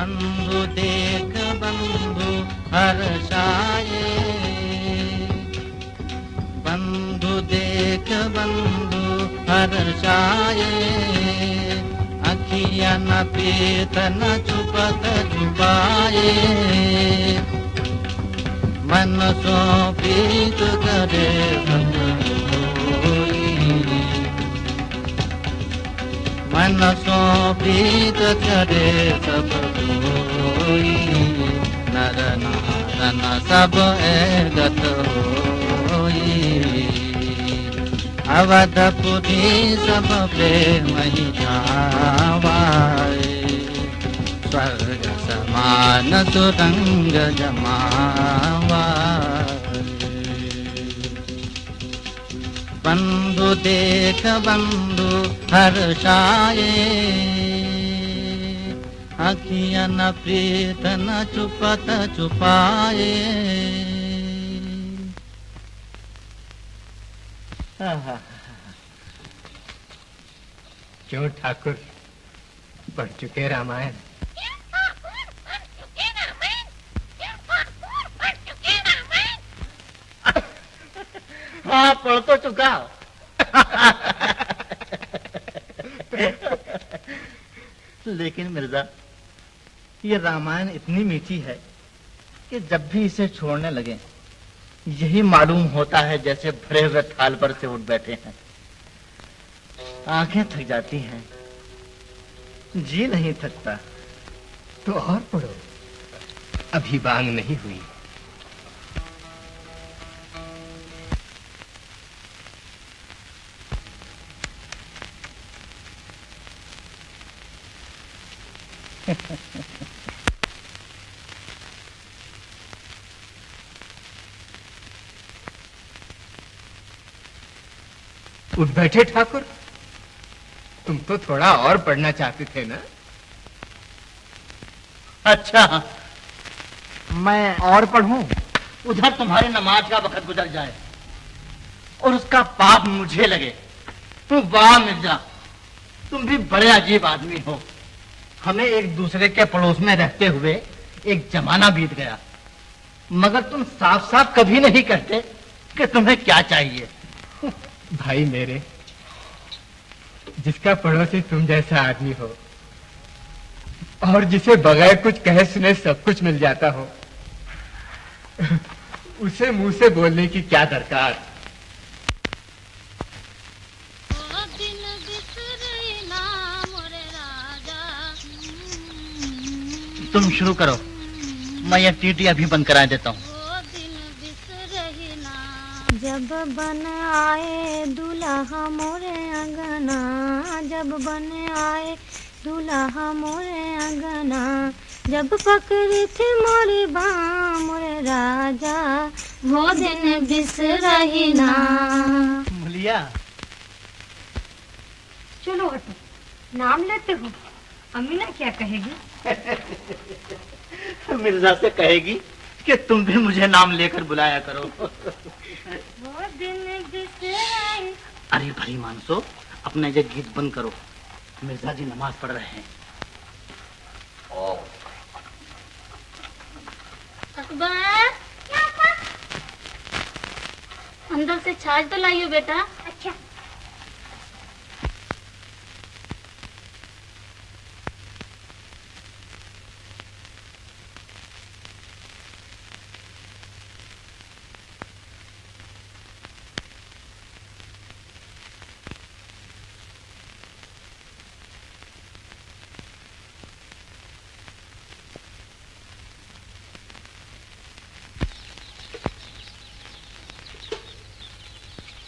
बंधु देख बंधु हर्षाए, बंधु देख बंधु हर्षाए, अखियाँ न पीत न छुपत छुपाए, मन सो प्रीत करे सब कोई, मन सो प्रीत करे सब कोई, नर नारन सब एकत होई, अवधपुरी सब प्रेम ही छावाए, स्वर्ग समान सुरंग जमावाए। बंधु देख बंधु हर्षाए, अखियाँ न प्रीत न छुपत छुपाए। क्यों ठाकुर, पढ़ चुके रामायण? हाँ, पढ़ तो चुका। लेकिन मिर्जा, ये रामायण इतनी मीठी है कि जब भी इसे छोड़ने लगे यही मालूम होता है जैसे भरे हुए थाल पर से उठ बैठे हैं। आंखें थक जाती हैं, जी नहीं थकता। तो और पढ़ो, अभी बांग नहीं हुई। उठ बैठे ठाकुर, तुम तो थोड़ा और पढ़ना चाहते थे ना? अच्छा, मैं और पढ़ूं? उधर तुम्हारी नमाज का वक्त गुजर जाए और उसका पाप मुझे लगे। वाह मिर्जा, तुम भी बड़े अजीब आदमी हो। हमें एक दूसरे के पड़ोस में रहते हुए एक जमाना बीत गया, मगर तुम साफ साफ कभी नहीं कहते कि तुम्हें क्या चाहिए। भाई मेरे, जिसका पड़ोसी तुम जैसा आदमी हो और जिसे बगैर कुछ कहे सुने सब कुछ मिल जाता हो, उसे मुंह से बोलने की क्या दरकार? तुम शुरू करो, मैं ये टीटी अभी बंद करा देता हूँ। जब बन आए दूल्हा मोरे अंगना, जब बन आए दूल्हा मोरे अंगना, जब पकड़ी थी मोरी बाँ मोरे राजा, वो दिन बिसरही ना। मुलिया, चलो हटो, नाम लेते हो, अमीना क्या कहेगी? मिर्जा से कहेगी कि तुम भी मुझे नाम लेकर बुलाया करो। वो दिन बिसराई। अरे भली मानसो, अपना ये गीत बंद करो, मिर्जा जी नमाज पढ़ रहे हैं। अकबर, अंदर से छाछ तो लाइयो बेटा। अच्छा।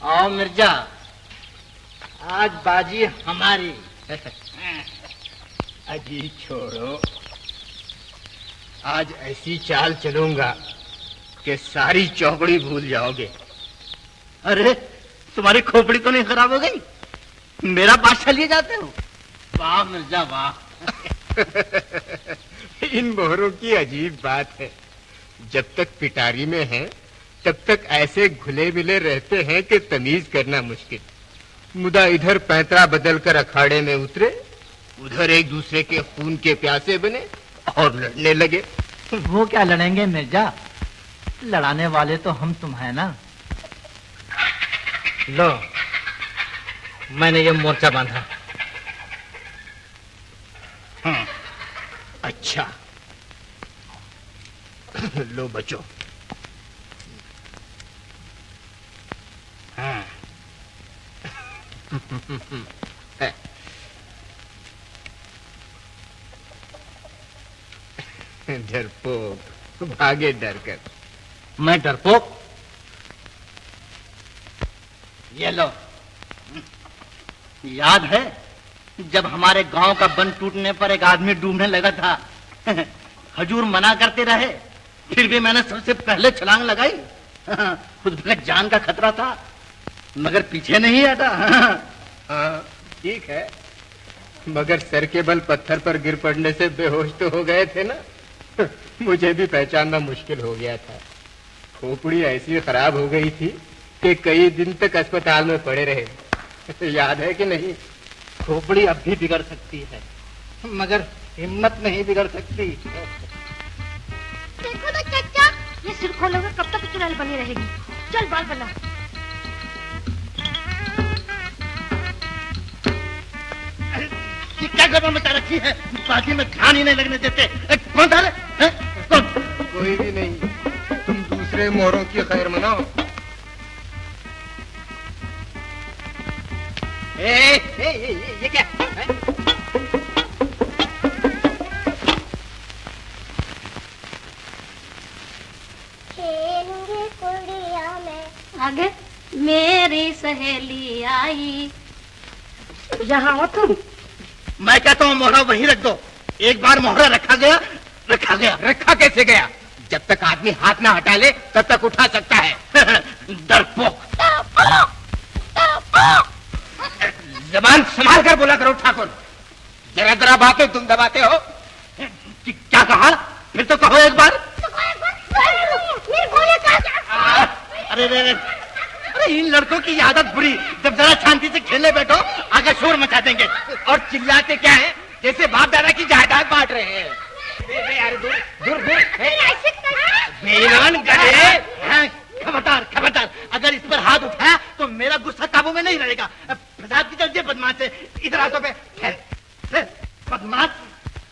आओ मिर्जा, आज बाजी हमारी। अजी छोड़ो, आज ऐसी चाल चलूंगा कि सारी चौकड़ी भूल जाओगे। अरे, तुम्हारी खोपड़ी तो नहीं खराब हो गई? मेरा बादशाह लिए जाते हो? वाह मिर्जा वाह। इन मोहरों की अजीब बात है, जब तक पिटारी में है तब तक ऐसे घुले मिले रहते हैं कि तमीज करना मुश्किल। मुदा इधर पैंतरा बदल कर अखाड़े में उतरे, उधर एक दूसरे के खून के प्यासे बने और लड़ने लगे। वो क्या लड़ेंगे मिर्जा, लड़ाने वाले तो हम तुम है ना। लो, मैंने ये मोर्चा बांधा। हाँ, अच्छा। लो बचो। हाँ। डरपोक, भागे डर कर। मैं डरपोक? ये लो, याद है जब हमारे गांव का बंद टूटने पर एक आदमी डूबने लगा था? हजूर मना करते रहे, फिर भी मैंने सबसे पहले छलांग लगाई। उसमें जान का खतरा था, मगर पीछे नहीं हटा। हाँ, ठीक है, मगर सर के बल पत्थर पर गिर पड़ने से बेहोश तो हो गए थे ना। मुझे भी पहचानना मुश्किल हो गया था। खोपड़ी ऐसी खराब हो गई थी कि कई दिन तक अस्पताल में पड़े रहे। याद है कि नहीं? खोपड़ी अब भी बिगड़ सकती है, मगर हिम्मत नहीं बिगड़ सकती। देखो ना चाचा, ये सिर खोले हुए कब तक चुड़ैल बनी रहेगी। चल बाल बना। ये क्या गड़बड़ मचा रखी है? बाजी में ध्यान ही नहीं लगने देते। कौन था? कौन? कोई भी नहीं, तुम दूसरे मोरों की खैर मनाओ। ये क्या है? खेलूंगी कुड़िया में। आगे मेरी सहेली आई। यहाँ हो तुम। मैं कहता हूँ मोहरा वहीं रख दो। एक बार मोहरा रखा गया, रखा गया। रखा कैसे गया? जब तक आदमी हाथ ना हटा ले तब तक उठा सकता है। डरपोक। जबान संभाल कर बोला करो ठाकुर। जरा जरा बातें तुम दबाते हो। क्या कहा? फिर तो कहो एक बार। अरे रे रे, अरे इन लड़कों की आदत बुरी। जब जरा शांति से खेलने बैठो, आगे शोर मचा देंगे। और चिल्लाते क्या है? जैसे बाप दादा की जायदाद बांट रहे हैं। यार दूर दूर दूर। बेईमान गधे। खबरदार खबरदार, अगर इस पर हाथ उठाया तो मेरा गुस्सा काबू में नहीं रहेगा। फसाद की जल्दी बदमाश है, इधर हाथों पे। बदमाश,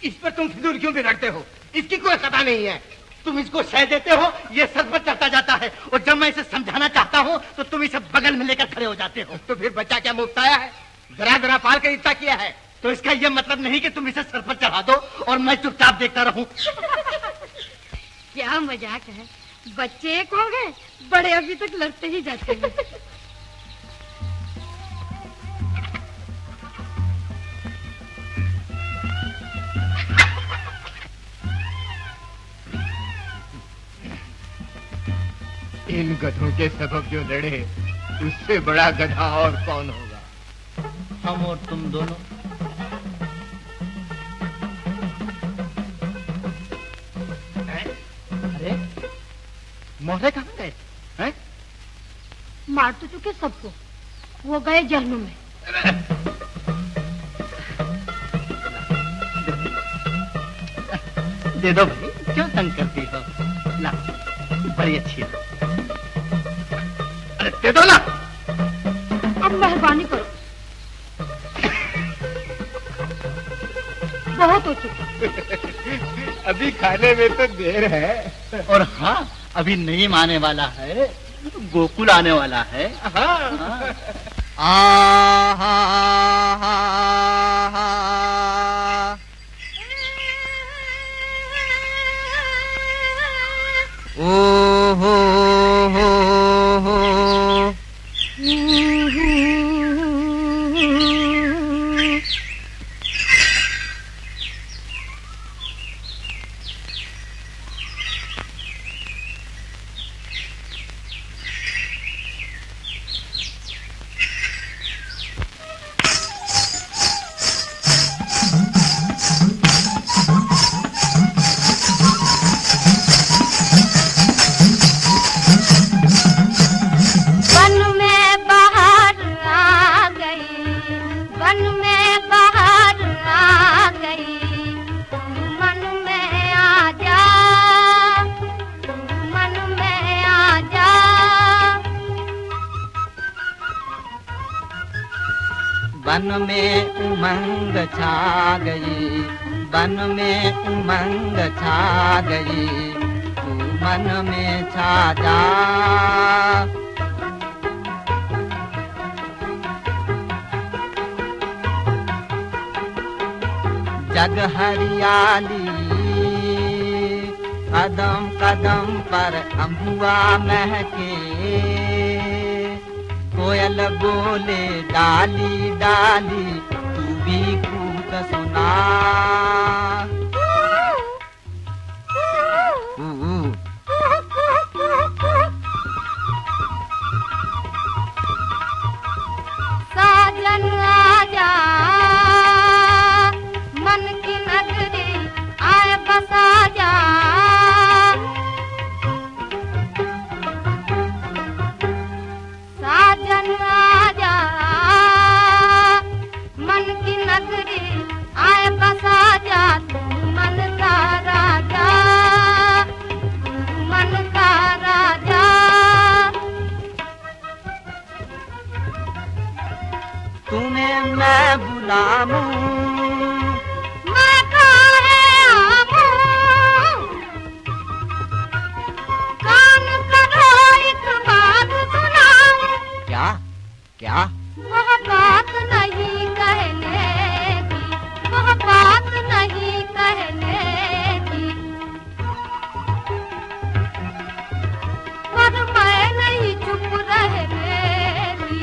इस पर तुम फिजूल क्यों बिगड़ते हो? इसकी कोई खता नहीं है। तुम इसको सह देते हो, ये सर पर चढ़ता जाता है, और जब मैं इसे समझाना चाहता हूँ तो तुम इसे बगल में लेकर खड़े हो जाते हो। तो फिर बच्चा क्या मुफ्त आया है? जरा जरा पाल कर इतना किया है। तो इसका यह मतलब नहीं कि तुम इसे सर पर चढ़ा दो और मैं चुपचाप देखता रहूं। क्या मजाक है, बच्चे एक हो गए, बड़े अभी तक लड़ते ही जाते हैं। इन गधों के सबब जो लड़े, उससे बड़ा गधा और कौन होगा? हम और तुम दोनों। अरे मोहरे कहाँ गए? हैं? मार तो चुके सबको, वो गए जहनुम में। दे दो भाई, क्यों तंग करती हो? ला, बड़ी अच्छी है। अरे दे दो ना। अब मेहरबानी करो, बहुत हो चुका। अभी खाने में तो देर है। और हाँ, अभी नहीं आने वाला है, गोकुल आने वाला है। हाँ। ओ हो हो हो। बन में उमंग छा गई, बन में उमंग छा गई, तू मन में छा जा। जग हरियाली, कदम कदम पर अम्बुआ महके, कोयल बोले डाली डाली, तू भी कूक सुना। साजन आजा, मन की नगरी आए बसा जा। साजन आजा, मन की नगरी आए बसा जा। तू मन का राजा, तू मन का राजा। तुम्हें मैं बुलाऊं, मैं काहे आऊं? कान करो एक बात सुनाऊं। क्या क्या? वह बात नहीं कहने की, वह बात नहीं कहने की, पर मैं नहीं चुप रहने की।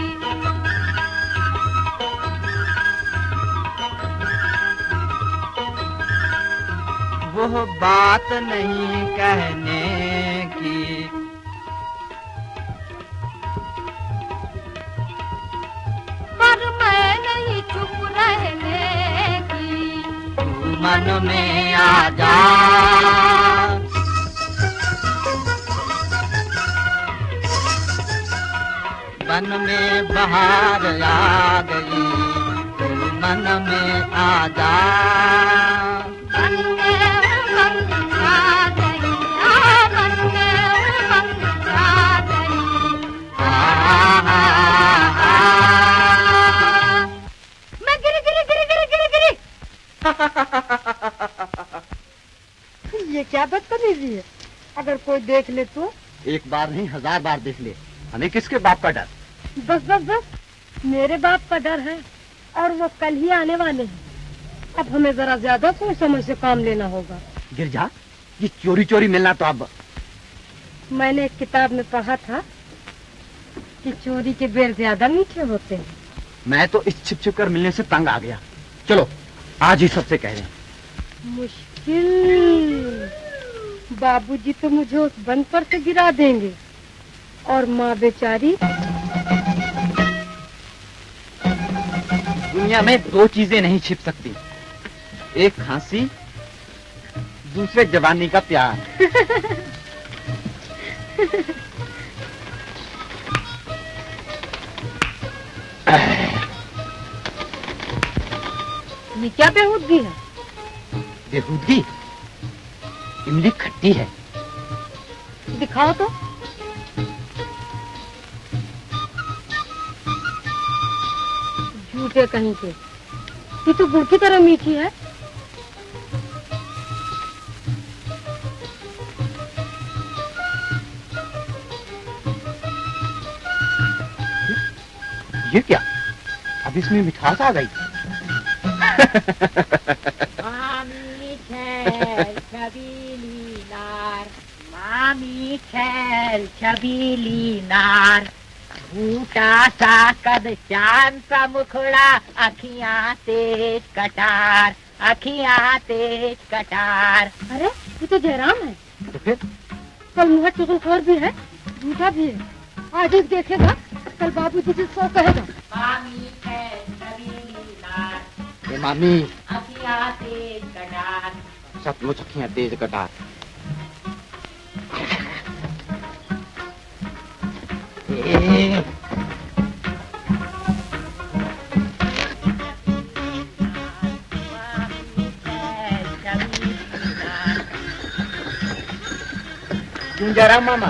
वो बात नहीं कहने की, पर मैं नहीं चुप रहने की। तू मन में आ जा। बन में बहार आ गई, तू मन में आ जा। बन में उमंग छा गई, आ बन में उमंग छा गई। मैं गिरी गिरी गिरी गिरी गिरी गिरी। ये क्या बदतमीजी है? अगर कोई देख ले तो? एक बार नहीं 1000 बार देख ले, हमें किसके बाप का डर? बस बस बस, मेरे बाप का डर है और वो कल ही आने वाले हैं। अब हमें जरा ज्यादा सोच समझ से काम लेना होगा। गिरजा, ये चोरी चोरी मिलना तो अब। मैंने एक किताब में पढ़ा था कि चोरी के बेर ज्यादा मीठे होते हैं। मैं तो इस छिप छिप कर मिलने से तंग आ गया। चलो आज ही सबसे कह रहे हैं। मुश्किल, बाबूजी तो मुझे उस बंद पर से गिरा देंगे और माँ बेचारी। दुनिया में 2 चीजें नहीं छिप सकती, एक खांसी, दूसरे जवानी का प्यार। ये क्या बेहूदगी है? बेहूदगी? इमली खट्टी है। दिखाओ तो। झूठे कहीं के, ये तो गुड़ की तरह मीठी है। ये क्या? अब इसमें मिठास आ गई। मामी खेल छबीली नार, मामी खेल छबीली नार, झूठा सा कद चांद सा मुखड़ा, अखियां तेज कटार, अखियां तेज कटार। अरे ये तो जयराम है। तो फिर कल मुँह चुगलखोर भी है, झूठा भी है। आज एक देखेगा, कल बाबूजी से 100 कहेगा। मामी खेल छबीली नार, ए मामी, अखियां तेज कटार। सचमुच अखियां तेज कटार। ए, क्यों जयराम मामा,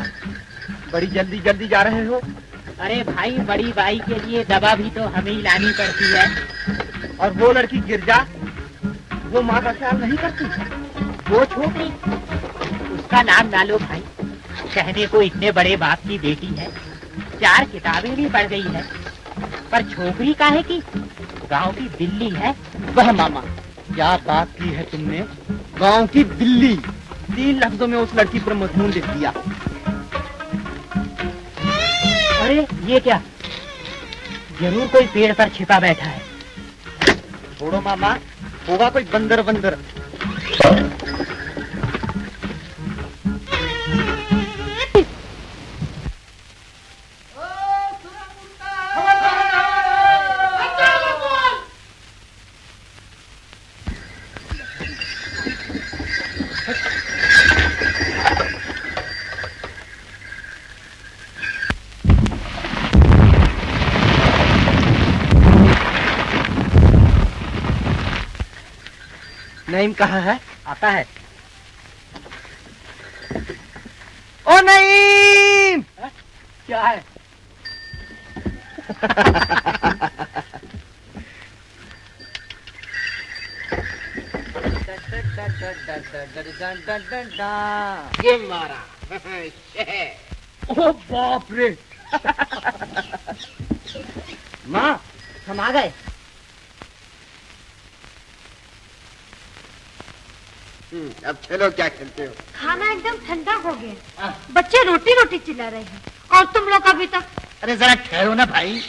बड़ी जल्दी जल्दी जा रहे हो? अरे भाई, बड़ी बाई के लिए दवा भी तो हमें ही लानी पड़ती है। और वो लड़की गिरजा, वो माँ का ख्याल नहीं करती। वो छोकरी, उसका नाम ना लो भाई। कहने को इतने बड़े बाप की बेटी है, 4 किताबें भी पढ़ गई है, पर छोकरी का है कि गांव की बिल्ली है। वह मामा, क्या बात की है तुमने। गांव की बिल्ली, 3 लफ्जों में उस लड़की पर मजमून लिख दिया। अरे ये क्या, जरूर कोई पेड़ पर छिपा बैठा है। छोड़ो मामा, होगा कोई बंदर बंदर। नईम कहाँ है? आता है। ओ नईम! क्या है? ये मारा। ओ बाप रे! माँ, हम आ गए। अब चलो, क्या खेलते हो? खाना एकदम ठंडा हो गया, बच्चे रोटी रोटी चिल्ला रहे हैं और तुम लोग अभी तक। अरे जरा ठहरो ना भाई।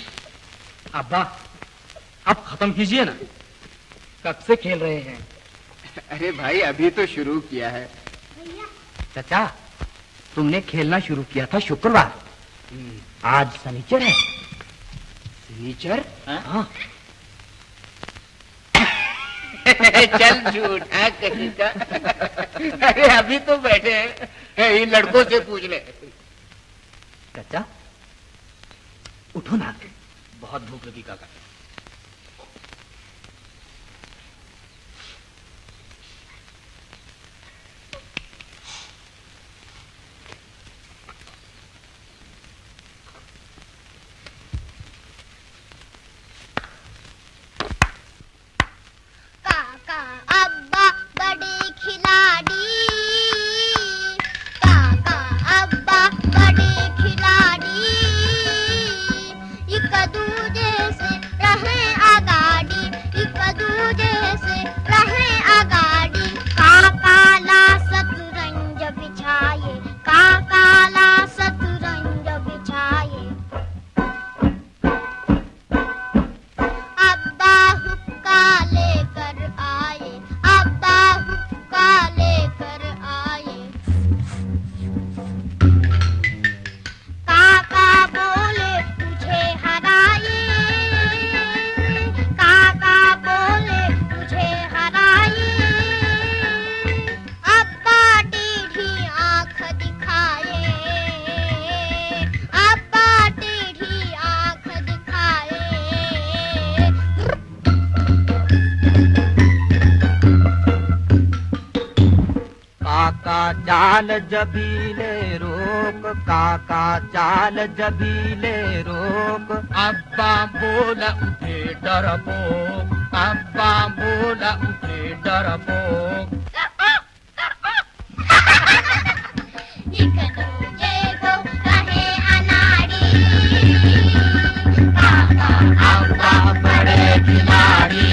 अब्बा, अब खत्म कीजिए ना, कब से खेल रहे हैं। अरे भाई, अभी तो शुरू किया है। चाचा, तुमने खेलना शुरू किया था शुक्रवार, आज शनिचर है। शनिचर? हाँ। चल झूठा कहीं का। अरे अभी तो बैठे हैं, इन लड़कों से पूछ ले। चाचा, उठो ना, बहुत भूख लगी काका। काका अब्बा बड़े खिलाड़ी, काका अब्बा बड़े खिलाड़ी, एक दूजे से रहे आगाड़ी, एक दूजे से रहे आगाड़ी। काका ला शतरंज बिछाए, काका ला शतरंज बिछाए। अब्बा हुक्का लेकर आए, अब्बा हुक्का लेकर आए। काका बोले तुझे हराए, काका बोले तुझे हराए। अब्बा टेढ़ी आंख दिखाए, अब्बा टेढ़ी आंख दिखाए। काका चाल जबीले रोक, काका चाल जबीले रोक। अब्बा बोला उठे डरपोक, अब्बा बोला उठे डरपोक। एक दूजे को कहे अनाड़ी, काका अब्बा बड़े खिलाड़ी।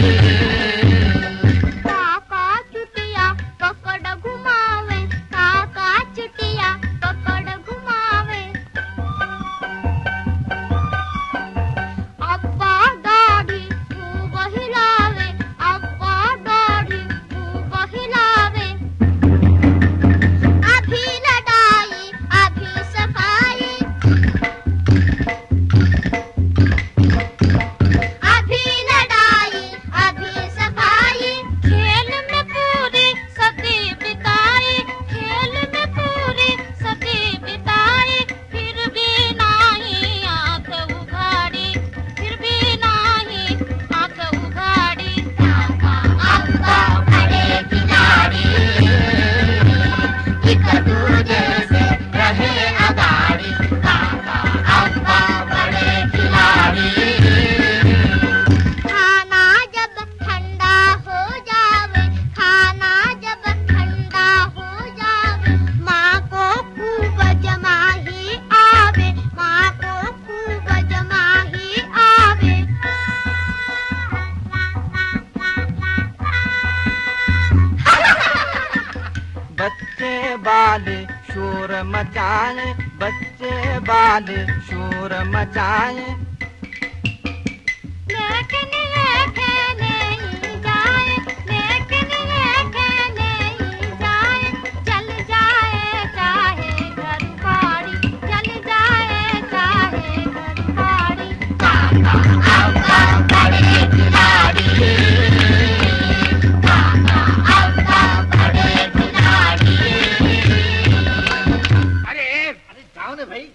काका चुटिया पकड़ घुमावे, काका चुटिया पकड़ घुमावे। अब्बा दाढ़ी खूब हिलावे, अब्बा दाढ़ी खूब हिलावे। बाल शोर मचाए, बच्चे बाल शोर मचाए। लेकिन ये खेले जाए, लेकिन ये खेले जाए, चल जाए चाहे घर बाड़ी, चल जाए चाहे घर बाड़ी। काका औका बड़े खिलाड़ी, काका औका बड़े खिलाड़ी। अरे जाओ ना भाई।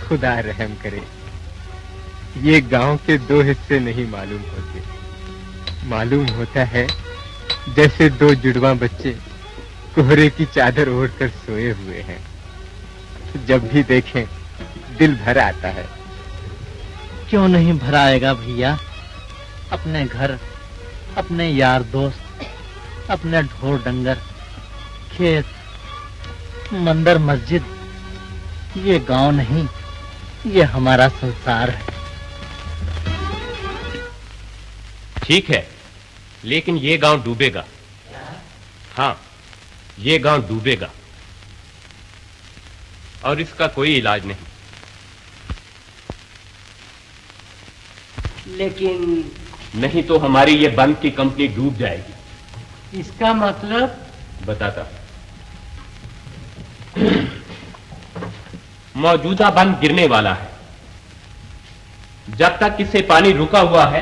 खुदा रहम करे, ये गांव के दो हिस्से नहीं मालूम होते। मालूम होता है जैसे दो जुड़वा बच्चे कोहरे की चादर ओढ़कर सोए हुए हैं। जब भी देखें दिल भर आता है। क्यों नहीं भराएगा भैया? अपने घर, अपने यार दोस्त, अपने ढोर डंगर, खेत, मंदिर, मस्जिद, ये गांव नहीं, ये हमारा संसार है। ठीक है, लेकिन ये गांव डूबेगा। हाँ, ये गांव डूबेगा और इसका कोई इलाज नहीं। लेकिन नहीं तो हमारी ये बंद की कंपनी डूब जाएगी। इसका मतलब? बताता। मौजूदा बंद गिरने वाला है। जब तक इससे पानी रुका हुआ है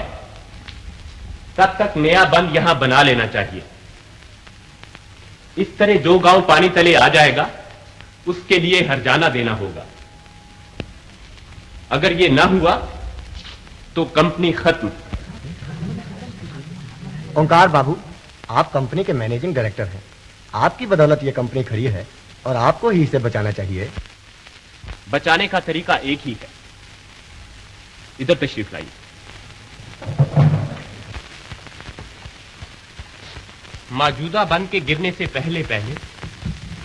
तब तक नया बंद यहां बना लेना चाहिए। इस तरह जो गांव पानी तले आ जाएगा उसके लिए हर्जाना देना होगा। अगर ये ना हुआ तो कंपनी खत्म। ओंकार बाबू, आप कंपनी के मैनेजिंग डायरेक्टर हैं। आपकी बदौलत ये कंपनी खड़ी है और आपको ही इसे बचाना चाहिए। बचाने का तरीका एक ही है। इधर तशरीफ लाइए। मौजूदा बंद के गिरने से पहले पहले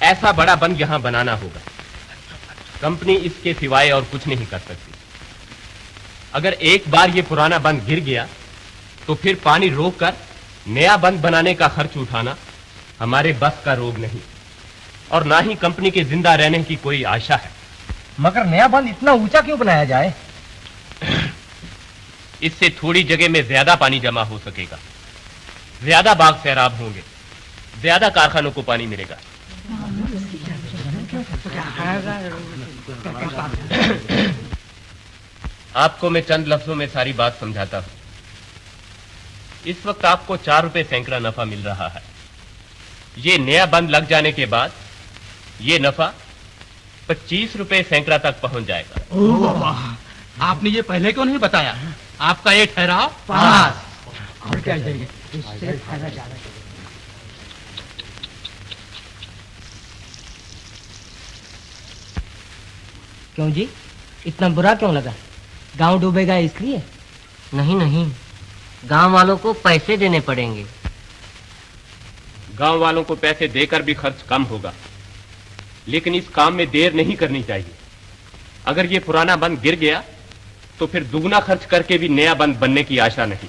ऐसा बड़ा बंद यहां बनाना होगा। कंपनी इसके सिवाय और कुछ नहीं कर सकती। अगर एक बार ये पुराना बंद गिर गया तो फिर पानी रोककर नया बंद बनाने का खर्च उठाना हमारे बस का रोग नहीं और ना ही कंपनी के जिंदा रहने की कोई आशा है। मगर नया बंद इतना ऊंचा क्यों बनाया जाए? इससे थोड़ी जगह में ज्यादा पानी जमा हो सकेगा, ज्यादा बाग सैराब होंगे, ज्यादा कारखानों को पानी मिलेगा। आपको मैं चंद लफ्जों में सारी बात समझाता हूं। इस वक्त आपको 4 रुपए सैकड़ा नफा मिल रहा है। ये नया बंद लग जाने के बाद ये नफा 25 रुपए सैकड़ा तक पहुंच जाएगा। आपने ये पहले क्यों नहीं बताया? आपका ये ठहराव पास। और क्या चाहिए? इससे फायदा ज्यादा। क्यों जी, इतना बुरा क्यों लगा? गांव डूबेगा इसलिए? नहीं नहीं, गांव वालों को पैसे देने पड़ेंगे। गांव वालों को पैसे देकर भी खर्च कम होगा, लेकिन इस काम में देर नहीं करनी चाहिए। अगर ये पुराना बंद गिर गया तो फिर दुगना खर्च करके भी नया बंद बनने की आशा नहीं।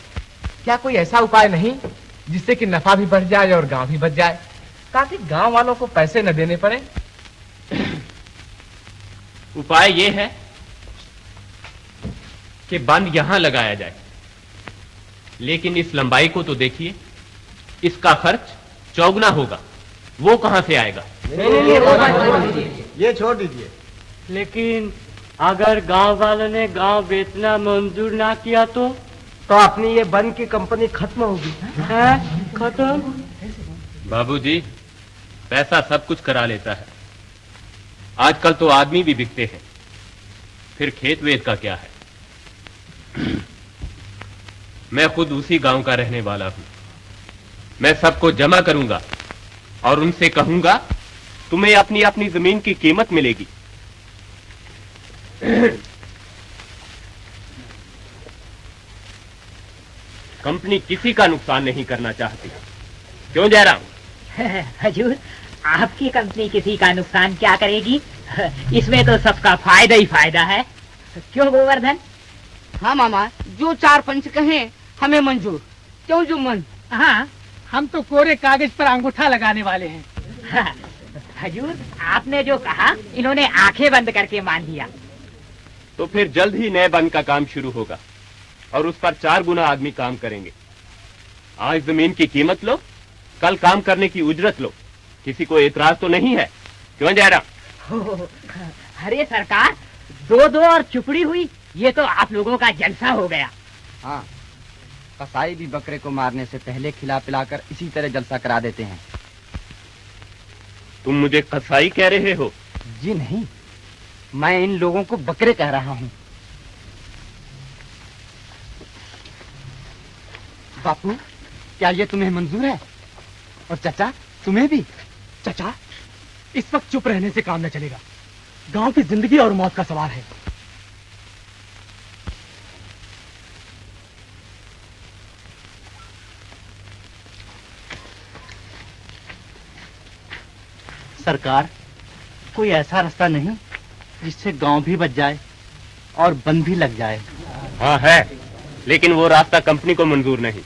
क्या कोई ऐसा उपाय नहीं जिससे कि नफा भी बढ़ जाए और गांव भी बच जाए, ताकि गांव वालों को पैसे न देने पड़े? उपाय ये है कि बंद यहां लगाया जाए, लेकिन इस लंबाई को तो देखिए, इसका खर्च चौगुना होगा। वो कहां से आएगा? ये छोड़ दीजिए। लेकिन अगर गांव वालों ने गांव बेचना मंजूर ना किया तो अपनी ये बन की कंपनी खत्म होगी। खत्म? बाबूजी, पैसा सब कुछ करा लेता है। आजकल तो आदमी भी बिकते हैं, फिर खेत वेत का क्या है? मैं खुद उसी गांव का रहने वाला हूं। मैं सबको जमा करूंगा और उनसे कहूंगा तुम्हें अपनी अपनी जमीन की कीमत मिलेगी। कंपनी किसी का नुकसान नहीं करना चाहती, क्यों जयराम? हजूर, आपकी कंपनी किसी का नुकसान क्या करेगी? इसमें तो सबका फायदा ही फायदा है, क्यों गोवर्धन? हाँ मामा, जो चार पंच कहें हमें मंजूर। क्यों जुम्मन? हाँ, हम तो कोरे कागज पर अंगूठा लगाने वाले हैं। हजूर, आपने जो कहा इन्होंने आंखें बंद करके मान लिया। तो फिर जल्द ही नए बंद का काम शुरू होगा और उस पर 4 गुना आदमी काम करेंगे। आज जमीन की कीमत लो, कल काम करने की उजरत लो। किसी को एतराज तो नहीं है, क्यों जयराम? अरे सरकार, 2-2 और चुपड़ी हुई, ये तो आप लोगों का जलसा हो गया। हाँ, कसाई भी बकरे को मारने से पहले खिला पिलाकर इसी तरह जलसा करा देते हैं। तुम मुझे कसाई कह रहे हो? जी नहीं, मैं इन लोगों को बकरे कह रहा हूँ। बापू, क्या ये तुम्हें मंजूर है? और चाचा, तुम्हें भी? चाचा, इस वक्त चुप रहने से काम न चलेगा। गांव की जिंदगी और मौत का सवाल है। सरकार, कोई ऐसा रास्ता नहीं जिससे गांव भी बच जाए और बन भी लग जाए? हाँ है, लेकिन वो रास्ता कंपनी को मंजूर नहीं।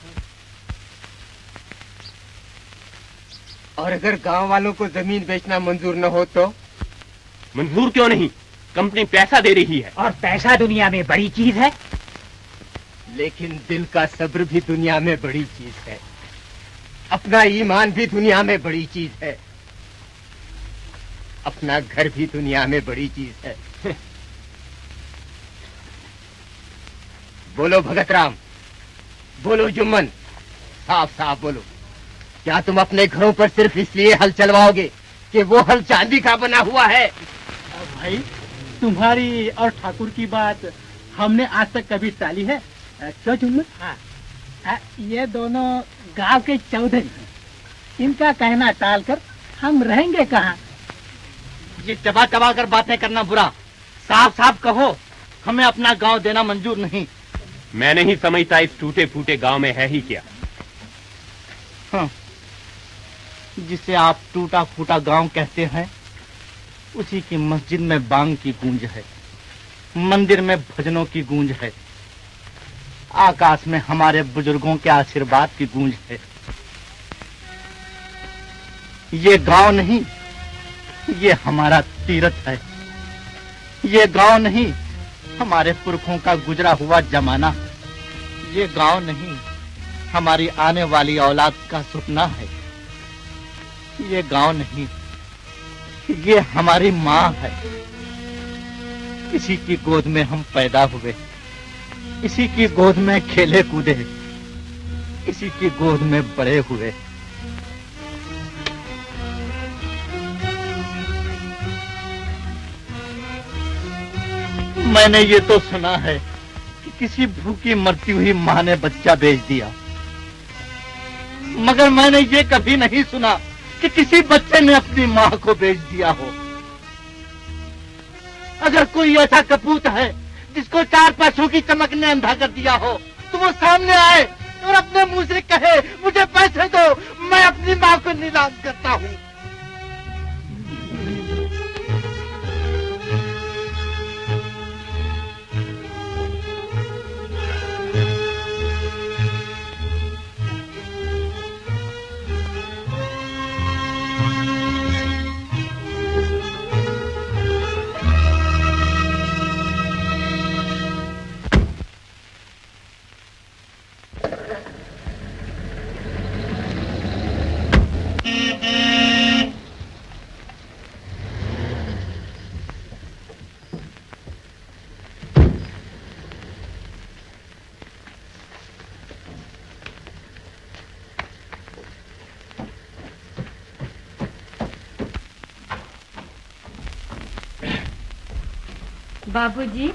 और अगर गांव वालों को जमीन बेचना मंजूर न हो तो? मंजूर क्यों नहीं? कंपनी पैसा दे रही है। और पैसा दुनिया में बड़ी चीज है। लेकिन दिल का सब्र भी दुनिया में बड़ी चीज है। अपना ईमान भी दुनिया में बड़ी चीज है। अपना घर भी दुनिया में बड़ी चीज है। बोलो भगत राम, बोलो जुम्मन, साफ साफ बोलो, क्या तुम अपने घरों पर सिर्फ इसलिए हल चलवाओगे कि वो हल चांदी का बना हुआ है? भाई, तुम्हारी और ठाकुर की बात हमने आज तक कभी टाली है? क्यों जुम्मन? हाँ, ये दोनों गांव के चौधरी हैं। इनका कहना टालकर हम रहेंगे कहाँ? ये चबा चबा कर बातें करना बुरा। साफ साफ कहो, हमें अपना गांव देना मंजूर नहीं। मैं नहीं समझता इस टूटे फूटे गांव में है ही क्या। हाँ, जिसे आप टूटा फूटा गांव कहते हैं, उसी की मस्जिद में बांग की गूंज है, मंदिर में भजनों की गूंज है, आकाश में हमारे बुजुर्गों के आशीर्वाद की गूंज है। ये गांव नहीं, ये हमारा तीर्थ है। ये गांव नहीं, हमारे पुरखों का गुजरा हुआ जमाना। ये गांव नहीं, हमारी आने वाली औलाद का सपना है। ये गांव नहीं, ये हमारी माँ है। इसी की गोद में हम पैदा हुए, इसी की गोद में खेले कूदे, इसी की गोद में बड़े हुए। मैंने ये तो सुना है कि किसी भूखी मरती हुई माँ ने बच्चा बेच दिया, मगर मैंने ये कभी नहीं सुना कि किसी बच्चे ने अपनी माँ को बेच दिया हो। अगर कोई ऐसा कपूत है जिसको 4 पैसों की चमक ने अंधा कर दिया हो, तो वो सामने आए और अपने मुंह से कहे, मुझे पैसे दो, मैं अपनी माँ को नीलाम करता हूँ। बाबूजी,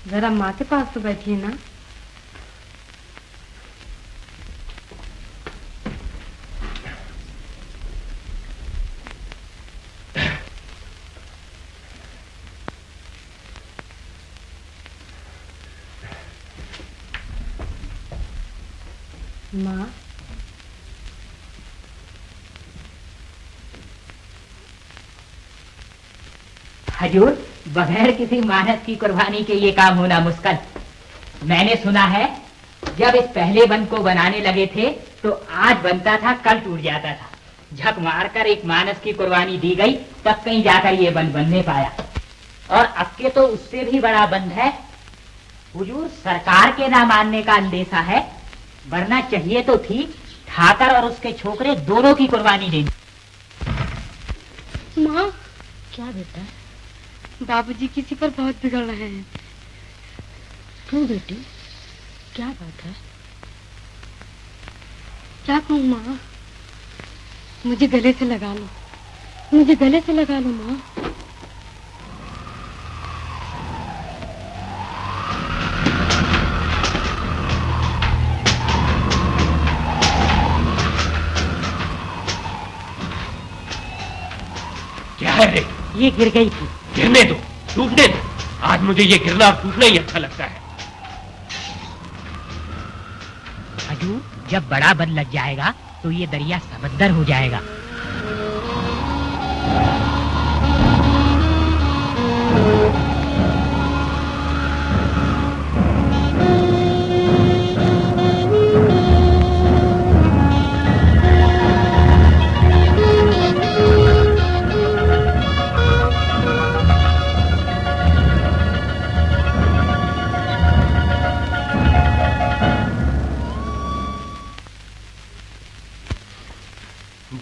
जरा माँ के पास तो बैठिए ना। माँ, हजूर, बगैर किसी मानस की कुर्बानी के ये काम होना मुश्किल। मैंने सुना है जब इस पहले बंद को बनाने लगे थे तो आज बनता था, कल टूट जाता था। झक मारकर एक मानस की कुर्बानी दी गई, तब कहीं जाकर ये बंद बनने पाया। और अब के तो उससे भी बड़ा बंद है। हुजूर, सरकार के ना मानने का अंदेशा है, वरना चाहिए तो थी ठाकर और उसके छोकरे दोनों की कुर्बानी देनी। माँ, क्या बेटा? बाबूजी किसी पर बहुत बिगड़ रहे हैं। क्यों बेटी, क्या बात है? क्या कहूँ माँ, मुझे गले से लगा लो, मुझे गले से लगा लो माँ। क्या है रे? ये गिर गई थी। गिरने दो, टूटने दो। आज मुझे ये गिरना और टूटना ही अच्छा लगता है। हजूर, जब बड़ा बंद लग जाएगा तो ये दरिया समंदर हो जाएगा।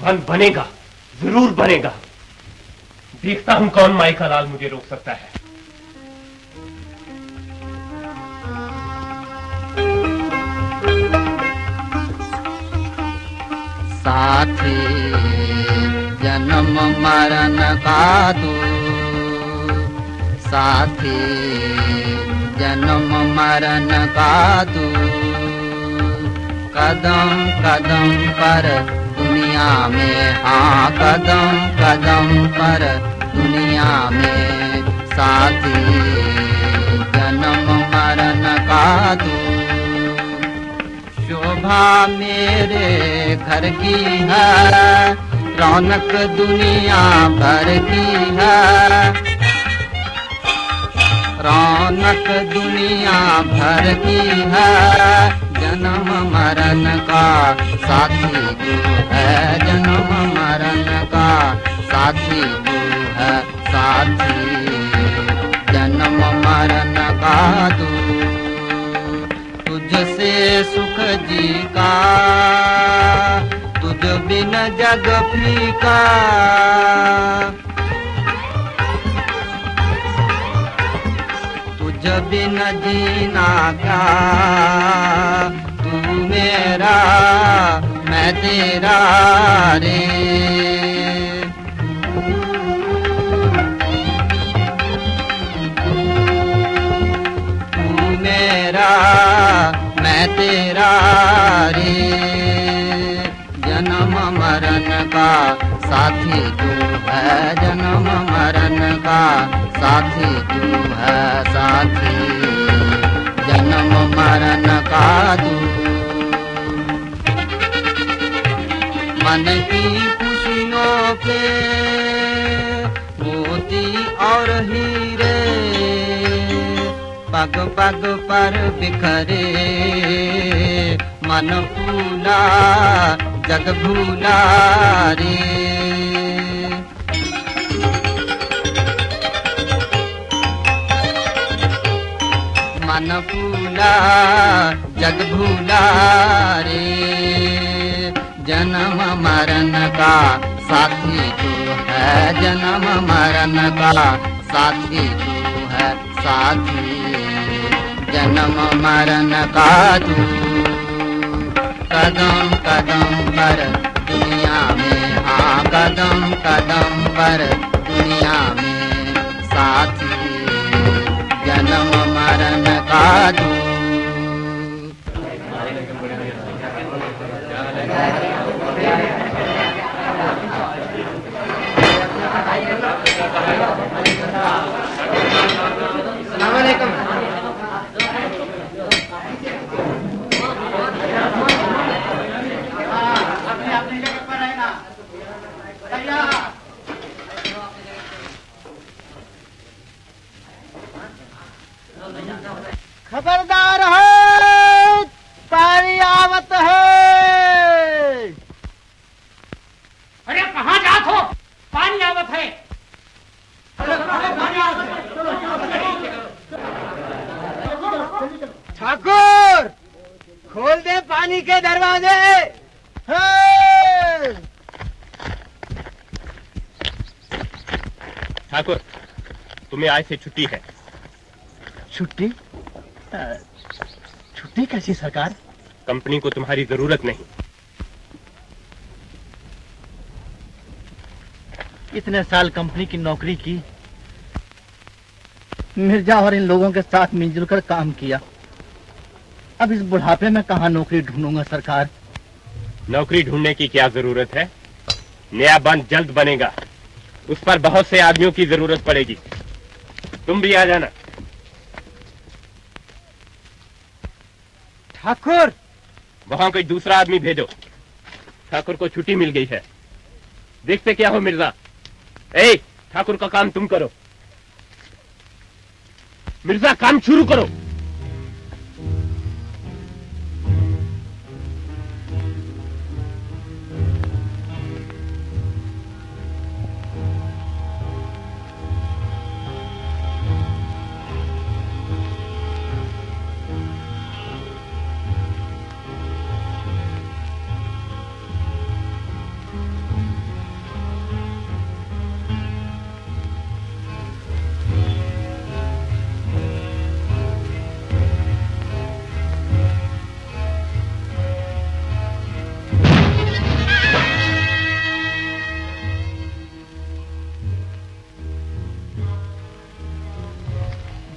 बंद बनेगा, जरूर बनेगा। देखता हूं कौन माई का लाल मुझे रोक सकता है। साथी जन्म मरण का तू, साथी जन्म मरण का तू, कदम कदम पर दुनिया में, हाँ कदम कदम पर दुनिया में, साथी जन्म मरण का तू। शोभा मेरे घर की है, रौनक दुनिया भर की है, रौनक दुनिया भर की है। जन्म मरण का साथी तू है, जन्म मरण का साथी तू है, साथी जन्म मरण का तू। तुझसे सुख जी का, तुझ बिन जग फीका, तुझ बिन जीना क्या, तू मेरा मैं तेरा रे। तू मेरा मैं तेरा रे। जन्म मरण का साथी तू है, जन्म मरण का साथी तू है, साथी जन्म मरण का तू। मन की खुशियों के मोती और हीरे, पग पग पर बिखरे, मन फूला जग भूला रे। मन फूला जग भूला रे। जन्म मरण का साथी तू है, जन्म मरण का साथी तू है, साथी जन्म मरण का तू। कदम कदम पर दुनिया में, हाँ कदम कदम पर दुनिया में, साथी जन्म मरण का दुख। खबरदार है, पानी आवत है। अरे कहाँ जात हो? पानी आवत है। ठाकुर, खोल दे पानी के दरवाजे। ठाकुर, तुम्हें आज से छुट्टी है। छुट्टी? छुट्टी कैसी सरकार? कंपनी को तुम्हारी जरूरत नहीं। इतने साल कंपनी की नौकरी की, मिर्जा और इन लोगों के साथ मिलजुल कर काम किया। अब इस बुढ़ापे में कहाँ नौकरी ढूंढूंगा सरकार? नौकरी ढूंढने की क्या जरूरत है? नया बंद जल्द बनेगा, उस पर बहुत से आदमियों की जरूरत पड़ेगी। तुम भी आ जाना। ठाकुर, वहां कोई दूसरा आदमी भेजो। ठाकुर को छुट्टी मिल गई है। देखते क्या हो मिर्जा। ए, ठाकुर का काम तुम करो। मिर्जा, काम शुरू करो।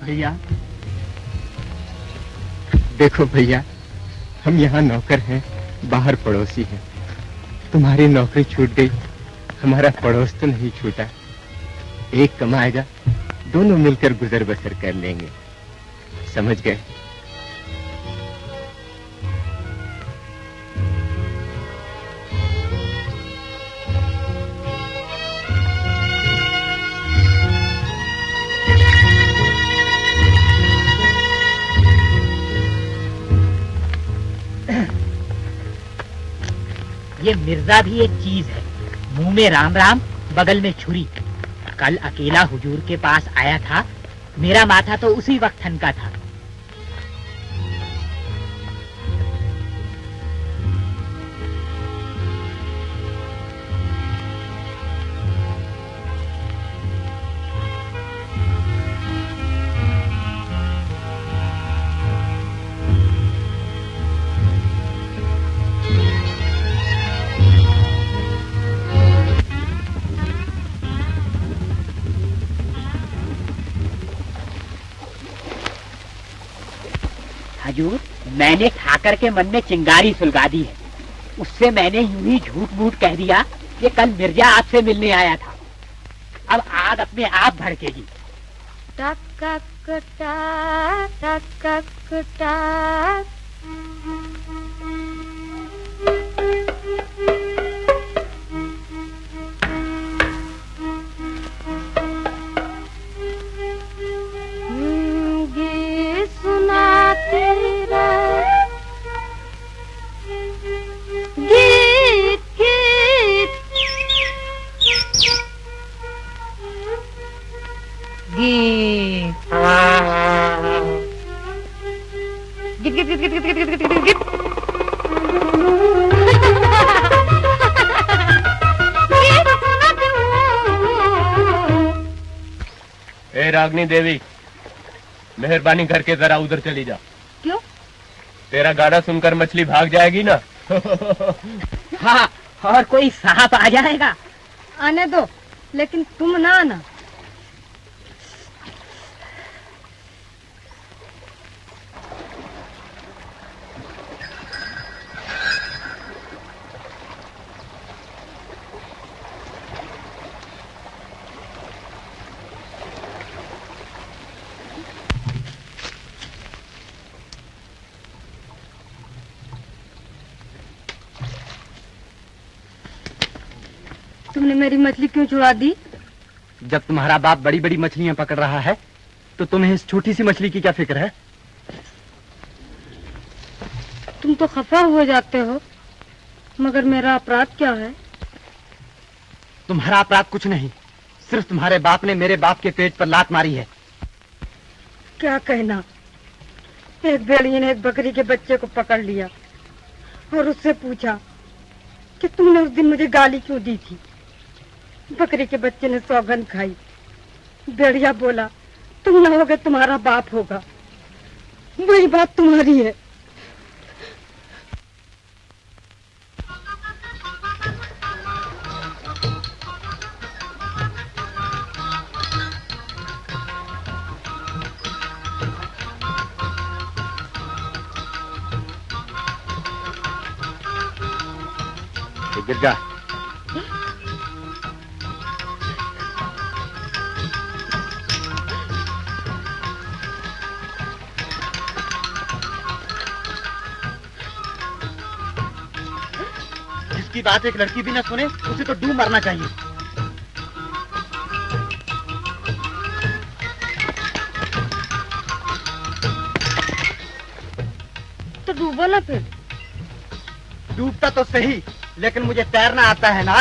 भैया, देखो भैया, हम यहाँ नौकर हैं, बाहर पड़ोसी हैं। तुम्हारी नौकरी छूट गई, हमारा पड़ोस तो नहीं छूटा। एक कमाएगा, दोनों मिलकर गुजर बसर कर लेंगे। समझ गए? ये मिर्जा भी एक चीज है, मुंह में राम राम, बगल में छुरी। कल अकेला हुजूर के पास आया था, मेरा माथा तो उसी वक्त ठनका था। हजूर, मैंने ठाकर के मन में चिंगारी सुलगा दी है। उससे मैंने यूं ही झूठ मूठ कह दिया कि कल मिर्जा आपसे मिलने आया था। अब आग अपने आप भड़केगी। टक टक टक टक टक। गीत सुनाते रहो, गीत गीत ए रागनी देवी, मेहरबानी करके जरा उधर चली जा। क्यों? तेरा गाना सुनकर मछली भाग जाएगी ना। हाँ, और कोई सांप आ जाएगा। आने दो, लेकिन तुम ना आना। तुमने मेरी मछली क्यों छुड़ा दी? जब तुम्हारा बाप बड़ी बड़ी मछलियां पकड़ रहा है तो तुम्हें इस छोटी सी मछली की क्या फिक्र है? तुम तो खफा हो जाते हो, मगर मेरा अपराध क्या है? तुम्हारा अपराध कुछ नहीं, सिर्फ तुम्हारे बाप ने मेरे बाप के पेट पर लात मारी है। क्या कहना, एक भेड़िए ने एक बकरी के बच्चे को पकड़ लिया और उससे पूछा कि तुमने उस दिन मुझे गाली क्यों दी थी। बकरी के बच्चे ने सौगंध खाई। भेड़िया बोला, तुम न होगे तुम्हारा बाप होगा। वही बात तुम्हारी है। गिर जा। जिसकी बात एक लड़की भी न सुने उसे तो डूब मरना चाहिए। तो डूबो ना फिर। डूबता तो सही, लेकिन मुझे तैरना आता है ना।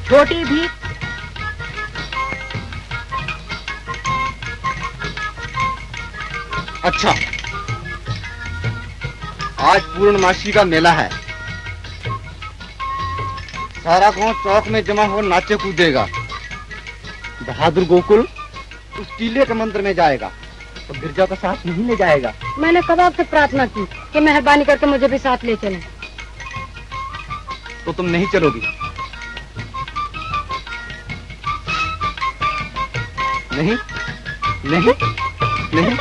छोटी भी अच्छा, आज पूर्णमासी का मेला है। सारा गांव चौक में जमा हो नाचे कूदेगा। बहादुर गोकुल उस टीले के मंदिर में जाएगा तो गिरजा का साथ नहीं ले जाएगा। मैंने कब आपसे प्रार्थना की कि मेहरबानी करके मुझे भी साथ ले चलें। तो तुम नहीं चलोगी? नहीं नहीं नहीं।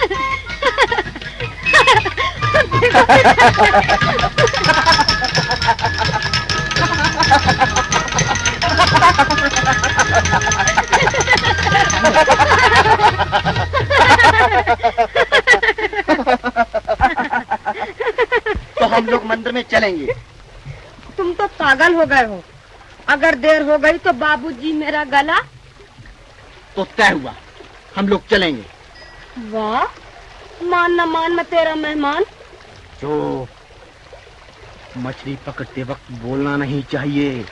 तो हम लोग मंदिर में चलेंगे। तुम तो पागल हो गए हो। अगर देर हो गई तो बाबूजी मेरा गला। तो तय हुआ, हम लोग चलेंगे। वाह, मान न मान मैं तेरा मेहमान। जो मछली पकड़ते वक्त बोलना नहीं चाहिए।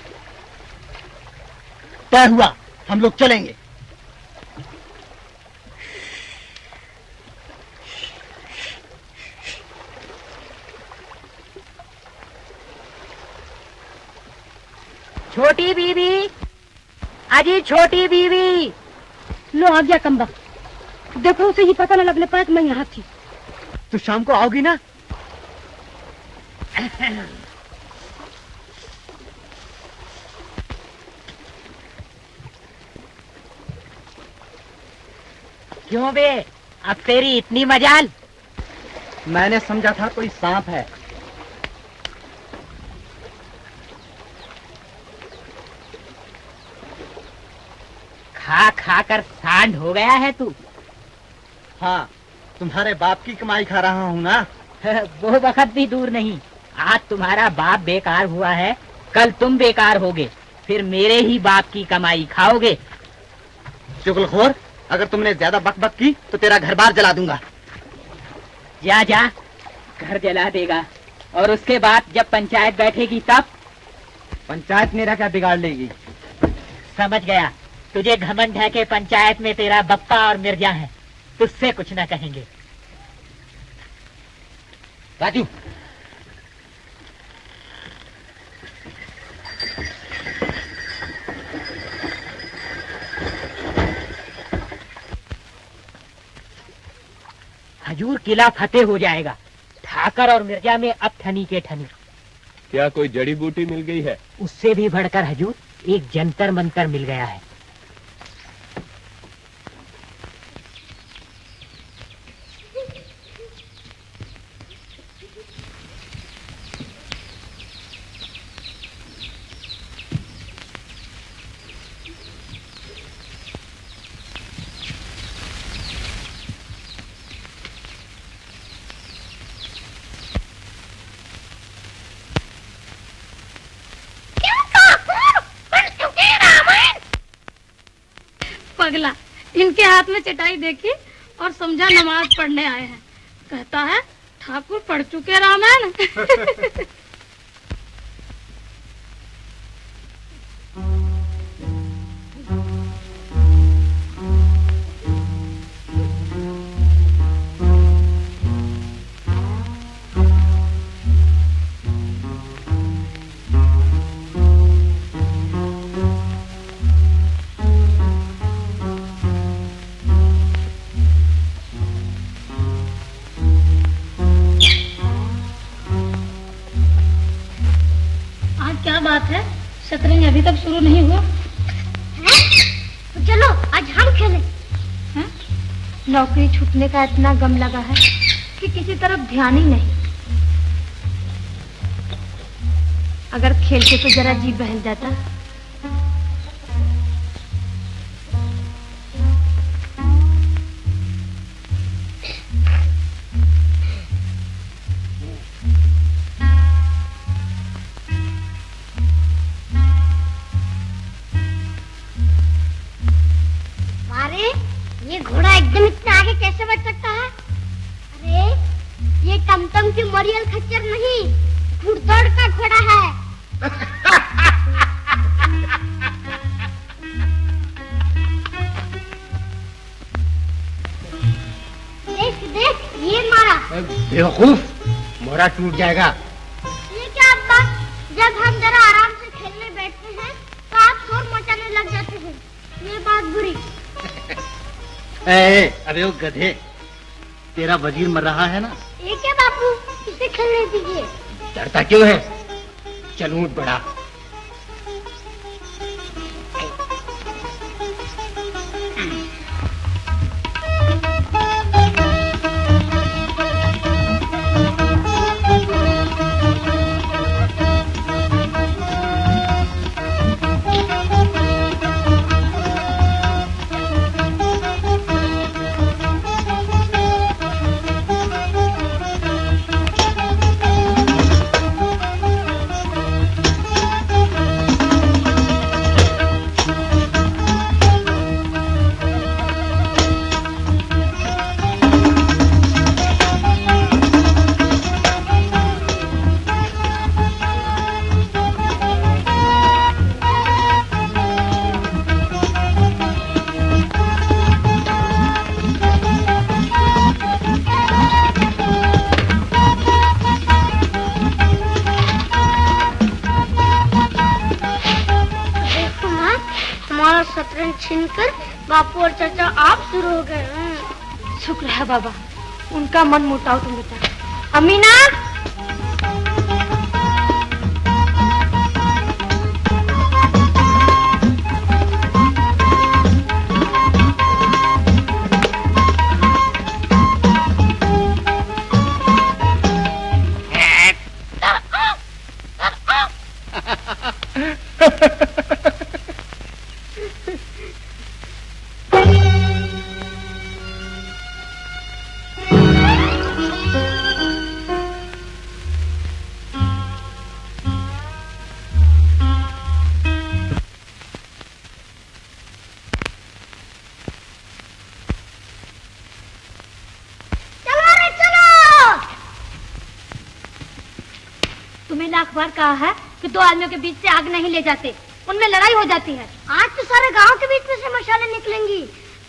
तय हुआ, हम लोग चलेंगे। छोटी बीवी, अजी छोटी बीवी। लो आ गया कमबख्त। देखो उसे ये पता न लगने पाया कि मैं यहाँ थी। तो शाम को आओगी ना? क्यों बे, अब तेरी इतनी मजाल? मैंने समझा था कोई सांप है। खा खा कर सांड हो गया है तू। हाँ, तुम्हारे बाप की कमाई खा रहा हूँ ना। वो वक्त भी दूर नहीं। आज तुम्हारा बाप बेकार हुआ है, कल तुम बेकार होगे, फिर मेरे ही बाप की कमाई खाओगे। चुगलखोर, अगर तुमने ज्यादा बकबक की तो तेरा घर बार जला दूंगा। जा जा, घर जला देगा। और उसके बाद जब पंचायत बैठेगी तब? पंचायत मेरा क्या बिगाड़ लेगी? समझ गया, तुझे घमंड है कि पंचायत में तेरा बप्पा और मिर्जा है, तुझसे कुछ न कहेंगे। राजू, हजूर किला फतेह हो जाएगा। ठाकर और मिर्जा में अब ठनी के ठनी। क्या कोई जड़ी बूटी मिल गई है? उससे भी बढ़कर हजूर एक जंतर मंतर मिल गया है। पगला, इनके हाथ में चटाई देखी और समझा नमाज पढ़ने आए हैं। कहता है ठाकुर पढ़ चुके रामायण। क्या बात है, शतरंज अभी तक शुरू नहीं हुआ है? तो चलो आज हम खेलें। है? नौकरी छूटने का इतना गम लगा है कि किसी तरफ ध्यान ही नहीं। अगर खेलते तो जरा जी बहल जाता। ये घोड़ा एकदम इतना आगे कैसे बढ़ सकता है? अरे ये टमटम की मरियल खच्चर नहीं, घुड़दौड़ का घोड़ा है। देख देख ये मारा। बेवकूफ, मोरा टूट जाएगा। ये क्या अब्बा, जब हम जरा आराम से खेलने बैठते हैं तो आप शोर मचाने लग जाते हैं। ये बात बुरी। अरे वो गधे, तेरा वजीर मर रहा है ना। ये क्या बापू, इसे खेलने दीजिए। डरता क्यों है? चल ऊंट बढ़ा। शतरंज छीनकर बापू और चाचा आप शुरू हो गए। शुक्र है बाबा, उनका मन मुटाव तो मिटा। अमीना, अखबार कहा है कि दो आदमियों के बीच से आग नहीं ले जाते, उनमें लड़ाई हो जाती है। आज तो सारे गांव के बीच में से मशालें निकलेंगी,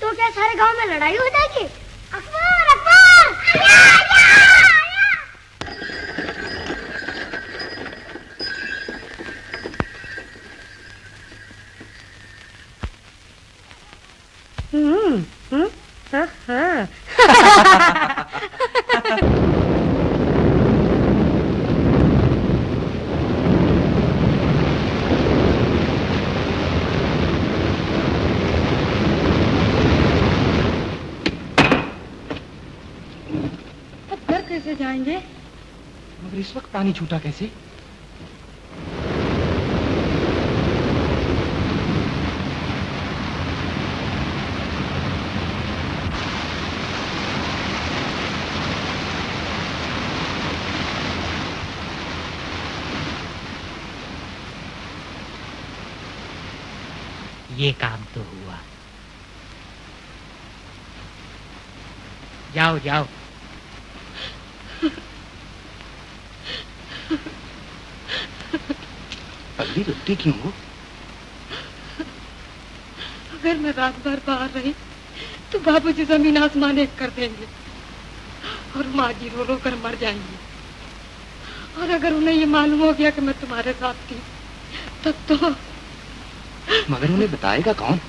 तो क्या सारे गांव में लड़ाई हो जाएगी? अखबार अखबार, कैसे जाएंगे? मगर इस वक्त पानी छूटा कैसे? ये काम तो हुआ, जाओ जाओ। अगली रुकती क्यों हो? अगर मैं रात भर बाहर रही तो बाबूजी जमीन आसमान एक कर देंगे और माँ जी रो रो कर मर जाएंगी। और अगर उन्हें ये मालूम हो गया कि मैं तुम्हारे साथ थी तब तो। मगर उन्हें बताएगा कौन?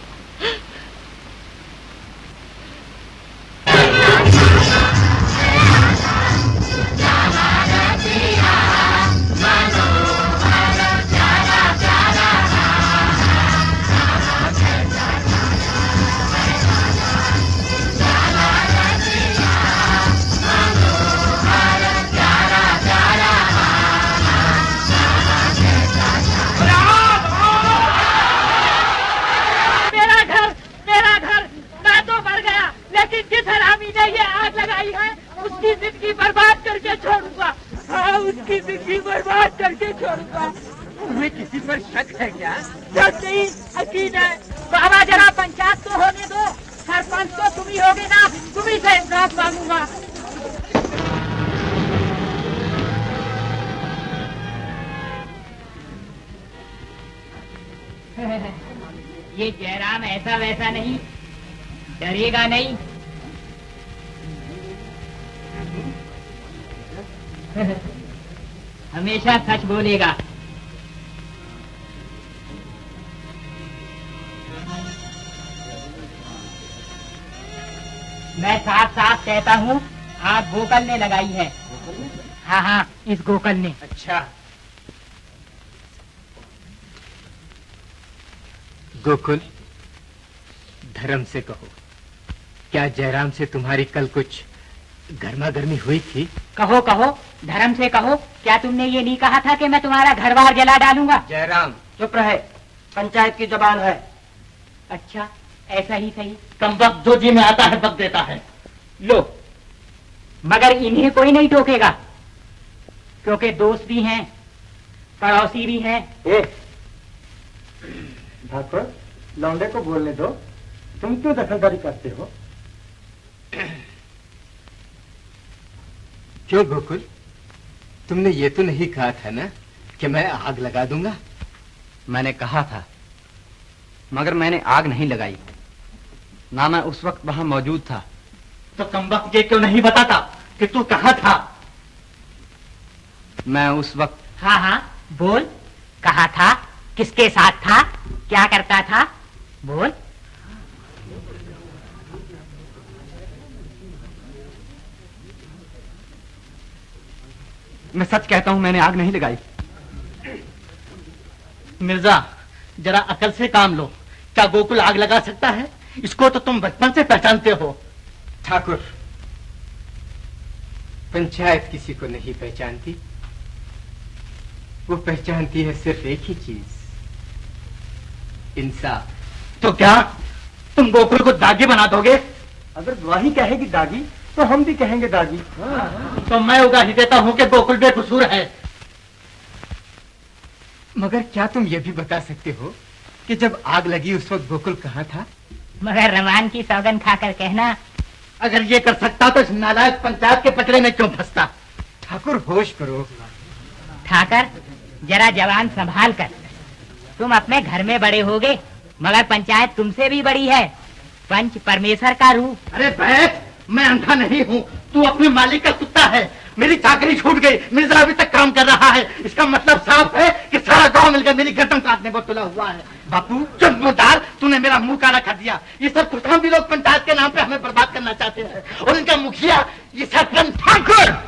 उसकी जिंदगी बर्बाद करके छोड़ूंगा। हाँ, उसकी जिंदगी बर्बाद करके छोड़ूंगा। तुम्हें किसी पर शक है क्या? शक नहीं, यकीन है। बाबा जरा पंचायत तो होने दो, सरपंच तो तुम ही होगे ना, तुम्ही से इंसाफ मांगूंगा। ये जयराम ऐसा वैसा नहीं, डरेगा नहीं। हमेशा सच बोलेगा। मैं साफ साफ कहता हूँ, आग गोकल ने लगाई है। हाँ हाँ, इस गोकल ने। अच्छा, गोकुल, धर्म से कहो, क्या जयराम से तुम्हारी कल कुछ गर्मा गर्मी हुई थी? कहो कहो, धर्म से कहो। क्या तुमने ये नहीं कहा था कि मैं तुम्हारा घर बार जला डालूंगा? जयराम चुप रहे, पंचायत की जबान है। अच्छा, ऐसा ही सही। कम वक्त जो जी में आता है बक देता है। लो, मगर इन्हें कोई नहीं टोकेगा, क्योंकि दोस्त भी हैं, पड़ोसी भी हैं। ठाकुर, लौंडे को बोलने दो, तुम क्यों दखलदारी करते हो? क्यों गोकुल, तुमने ये तो नहीं कहा था ना कि मैं आग लगा दूंगा? मैंने कहा था, मगर मैंने आग नहीं लगाई, ना मैं उस वक्त वहां मौजूद था। तो कमबख्त ये क्यों नहीं बताता कि तू कहाँ था? मैं उस वक्त। हाँ हाँ, बोल, कहाँ था, किसके साथ था, क्या करता था, बोल। मैं सच कहता हूं, मैंने आग नहीं लगाई। मिर्जा, जरा अकल से काम लो। क्या गोकुल आग लगा सकता है? इसको तो तुम बचपन से पहचानते हो। ठाकुर, पंचायत किसी को नहीं पहचानती, वो पहचानती है सिर्फ एक ही चीज, इंसाफ। तो क्या तुम गोकुल को दागी बना दोगे? अगर गवाही कहेगी दागी तो हम भी कहेंगे दागी। तो मैं उगाही देता हूँ कि गोकुल बेकसूर है। मगर क्या तुम ये भी बता सकते हो कि जब आग लगी उस वक्त गोकुल कहाँ था? मगर रमान की सौगन खाकर कहना। अगर ये कर सकता तो इस नालायक पंचायत के पकड़े में क्यों फंसता? ठाकुर, होश करो। ठाकर, जरा जवान संभाल कर। तुम अपने घर में बड़े होगे, मगर पंचायत तुमसे भी बड़ी है। पंच परमेश्वर का रूप। अरे बैठ, मैं अंधा नहीं हूँ, तू अपने मालिक का कुत्ता है। मेरी चाकरी छूट गई, मिर्जा अभी तक काम कर रहा है। इसका मतलब साफ है कि सारा गांव मिलकर मेरी गर्दन काटने को तुला हुआ है। बापू चुप मुदार, तूने मेरा मुंह काला कर दिया। ये सब खुशाम भी लोग पंचायत के नाम पे हमें बर्बाद करना चाहते हैं, और इनका मुखिया ये सरपंच ठाकुर।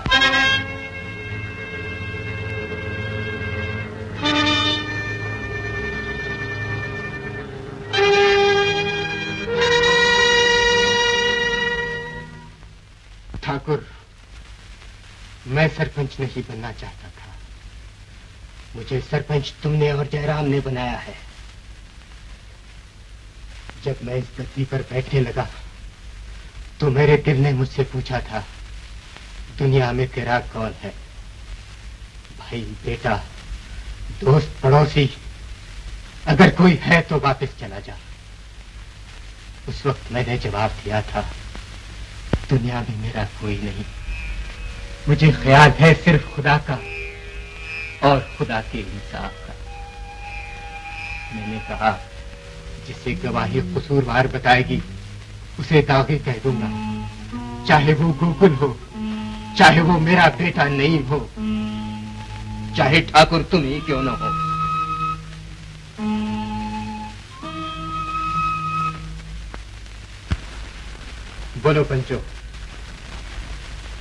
ठाकुर, मैं सरपंच नहीं बनना चाहता था, मुझे सरपंच तुमने और जयराम ने बनाया है। जब मैं इस गद्दी पर बैठने लगा तो मेरे दिल ने मुझसे पूछा था, दुनिया में तेरा कौन है? भाई, बेटा, दोस्त, पड़ोसी, अगर कोई है तो वापस चला जा। उस वक्त मैंने जवाब दिया था, दुनिया में मेरा कोई नहीं। मुझे ख्याल है सिर्फ खुदा का और खुदा के इंसाफ का। मैंने कहा जिसे गवाही कसूरवार बताएगी उसे दागे कह दूंगा, चाहे वो गोकुल हो, चाहे वो मेरा बेटा नहीं हो, चाहे ठाकुर तुम ही क्यों न हो। बोलो पंचो,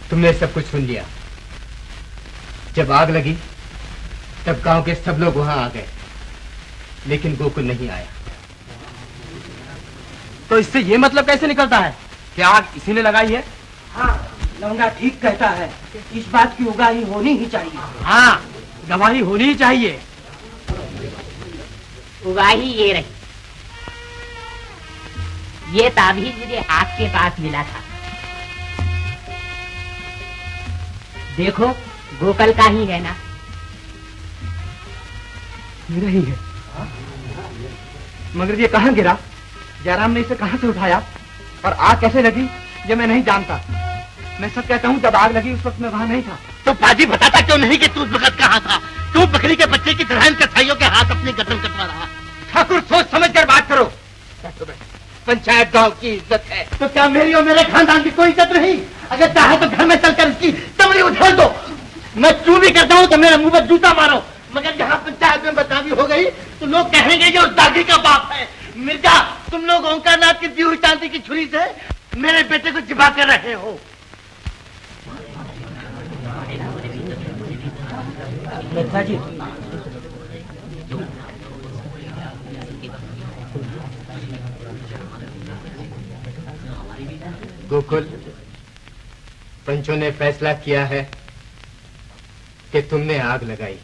तुमने सब कुछ सुन लिया। जब आग लगी तब गांव के सब लोग वहां आ गए, लेकिन गोकुल नहीं आया। तो इससे ये मतलब कैसे निकलता है कि आग इसी ने लगाई है? हाँ, लौंडा ठीक कहता है। इस बात की उगाही होनी ही चाहिए। हाँ, गवाही होनी ही चाहिए। उगाही ये रही। ये ताबीज मुझे हाथ के पास मिला था। देखो, गोकल का ही है ना? मेरा ही है। मगर ये कहाँ गिरा? जयराम ने इसे कहाँ से उठाया और आग कैसे लगी ये मैं नहीं जानता। मैं सब कहता हूँ जब आग लगी उस वक्त मैं वहाँ नहीं था। तो बाजी बताता क्यों नहीं कि तू उस वक्त कहाँ था? तू बकरी के बच्चे की तरह इन कसाईयों के हाथ अपनी गर्दन कटवा रहा। ठाकुर सोच समझ कर बात करो। पंचायत गांव की इज्जत है। तो क्या मेरी और मेरे खानदान की कोई इज्जत नहीं? अगर चाहे तो घर में चलकर इसकी चमड़ी उछाल दो। मैं चू भी करता हूँ तो मेरे मुंह पर जूता मारो, मगर जहाँ पंचायत में बदनामी हो गई तो लोग कहेंगे ये उस दागी का बाप है। मिर्जा, तुम लोग ओंकारनाथ की दी हुई चांदी की छुरी से मेरे बेटे को चिपा कर रहे हो। मिर्जा जी, गोकुल, पंचों ने फैसला किया है कि तुमने आग लगाई,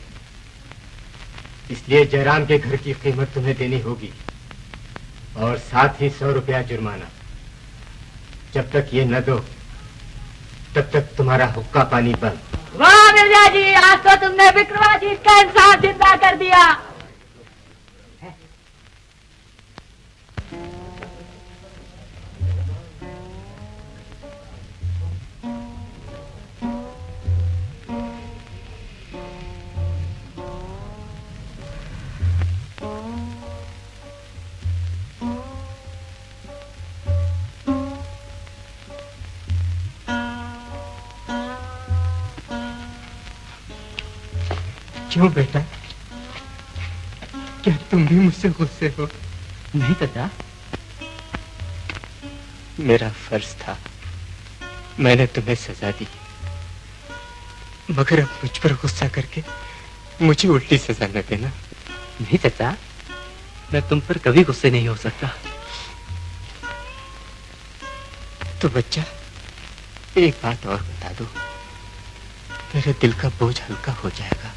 इसलिए जयराम के घर की कीमत तुम्हें देनी होगी और साथ ही 100 रुपया जुर्माना। जब तक ये न दो तब तक तुम्हारा हुक्का पानी बंद। वाह मिर्जा जी, आज तो तुमने विक्रमाजीत का इंसाफ जिंदा कर दिया। क्यों बेटा, क्या तुम भी मुझसे गुस्से हो? नहीं चाचा। मेरा फर्ज था, मैंने तुम्हें सजा दी, मगर अब मुझ पर गुस्सा करके मुझे उल्टी सजा न देना। नहीं चाचा, मैं तुम पर कभी गुस्से नहीं हो सकता। तो बच्चा, एक बात और बता दो, मेरे दिल का बोझ हल्का हो जाएगा।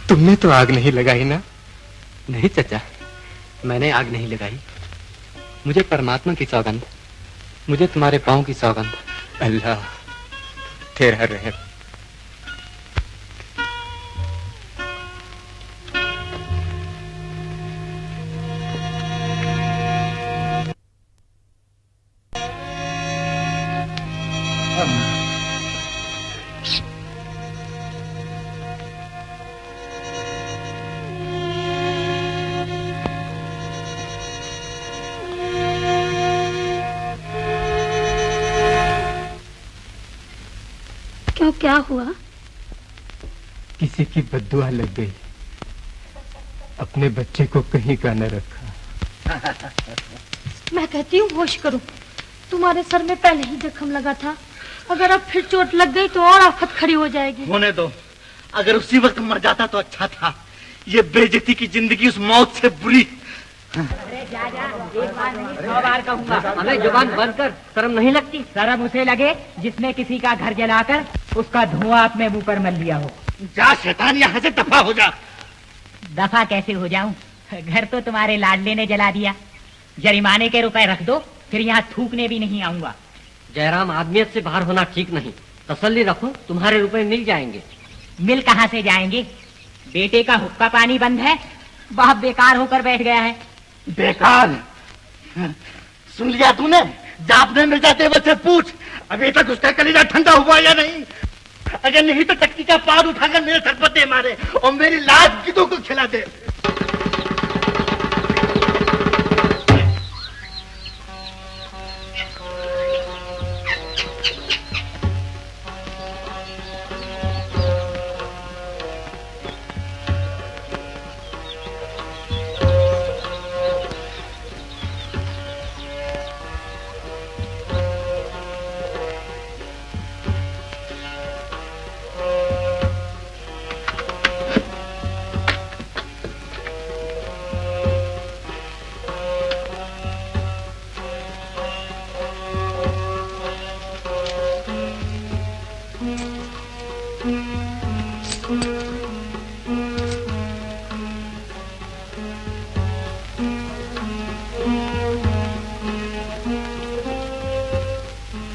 तुमने तो आग नहीं लगाई ना? नहीं चाचा, मैंने आग नहीं लगाई। मुझे परमात्मा की सौगंध, मुझे तुम्हारे पांव की सौगंध। अल्लाह तेरा रहम। क्या हुआ? किसी की बद्दुआ लग गई, अपने बच्चे को कहीं का न रखा। मैं कहती हूँ होश करो, तुम्हारे सर में पहले ही जख्म लगा था, अगर अब फिर चोट लग गई तो और आफत खड़ी हो जाएगी। होने दो, अगर उसी वक्त मर जाता तो अच्छा था। ये बेइज्जती की जिंदगी उस मौत से बुरी। अरे जा, एक बार नहीं 100 बार कहूँगा। हमें जुबान बंद कर, शर्म नहीं लगती? शर्म उसे लगे जिसने किसी का घर जलाकर उसका धुआं अपने मुंह पर मल लिया हो। जा शैतान, यहाँ से दफा हो जा। दफा कैसे हो जाऊं? घर तो तुम्हारे लाडले ने जला दिया। जरिमाने के रुपए रख दो, फिर यहाँ थूकने भी नहीं आऊंगा। जयराम, आदमियत से बाहर होना ठीक नहीं। तसल्ली रखो, तुम्हारे रुपए मिल जाएंगे। मिल कहाँ से जाएंगे? बेटे का हुक्का पानी बंद है, बाप बेकार होकर बैठ गया है। बेकार? सुन लिया तूने? जा अपने मिर्जा देवर से पूछ अभी तक उसका कलेजा ठंडा हुआ या नहीं। अगर नहीं तो टक्की का पार उठाकर मेरे सर पर दे मारे और मेरी लाश गिद्धों को खिला दे।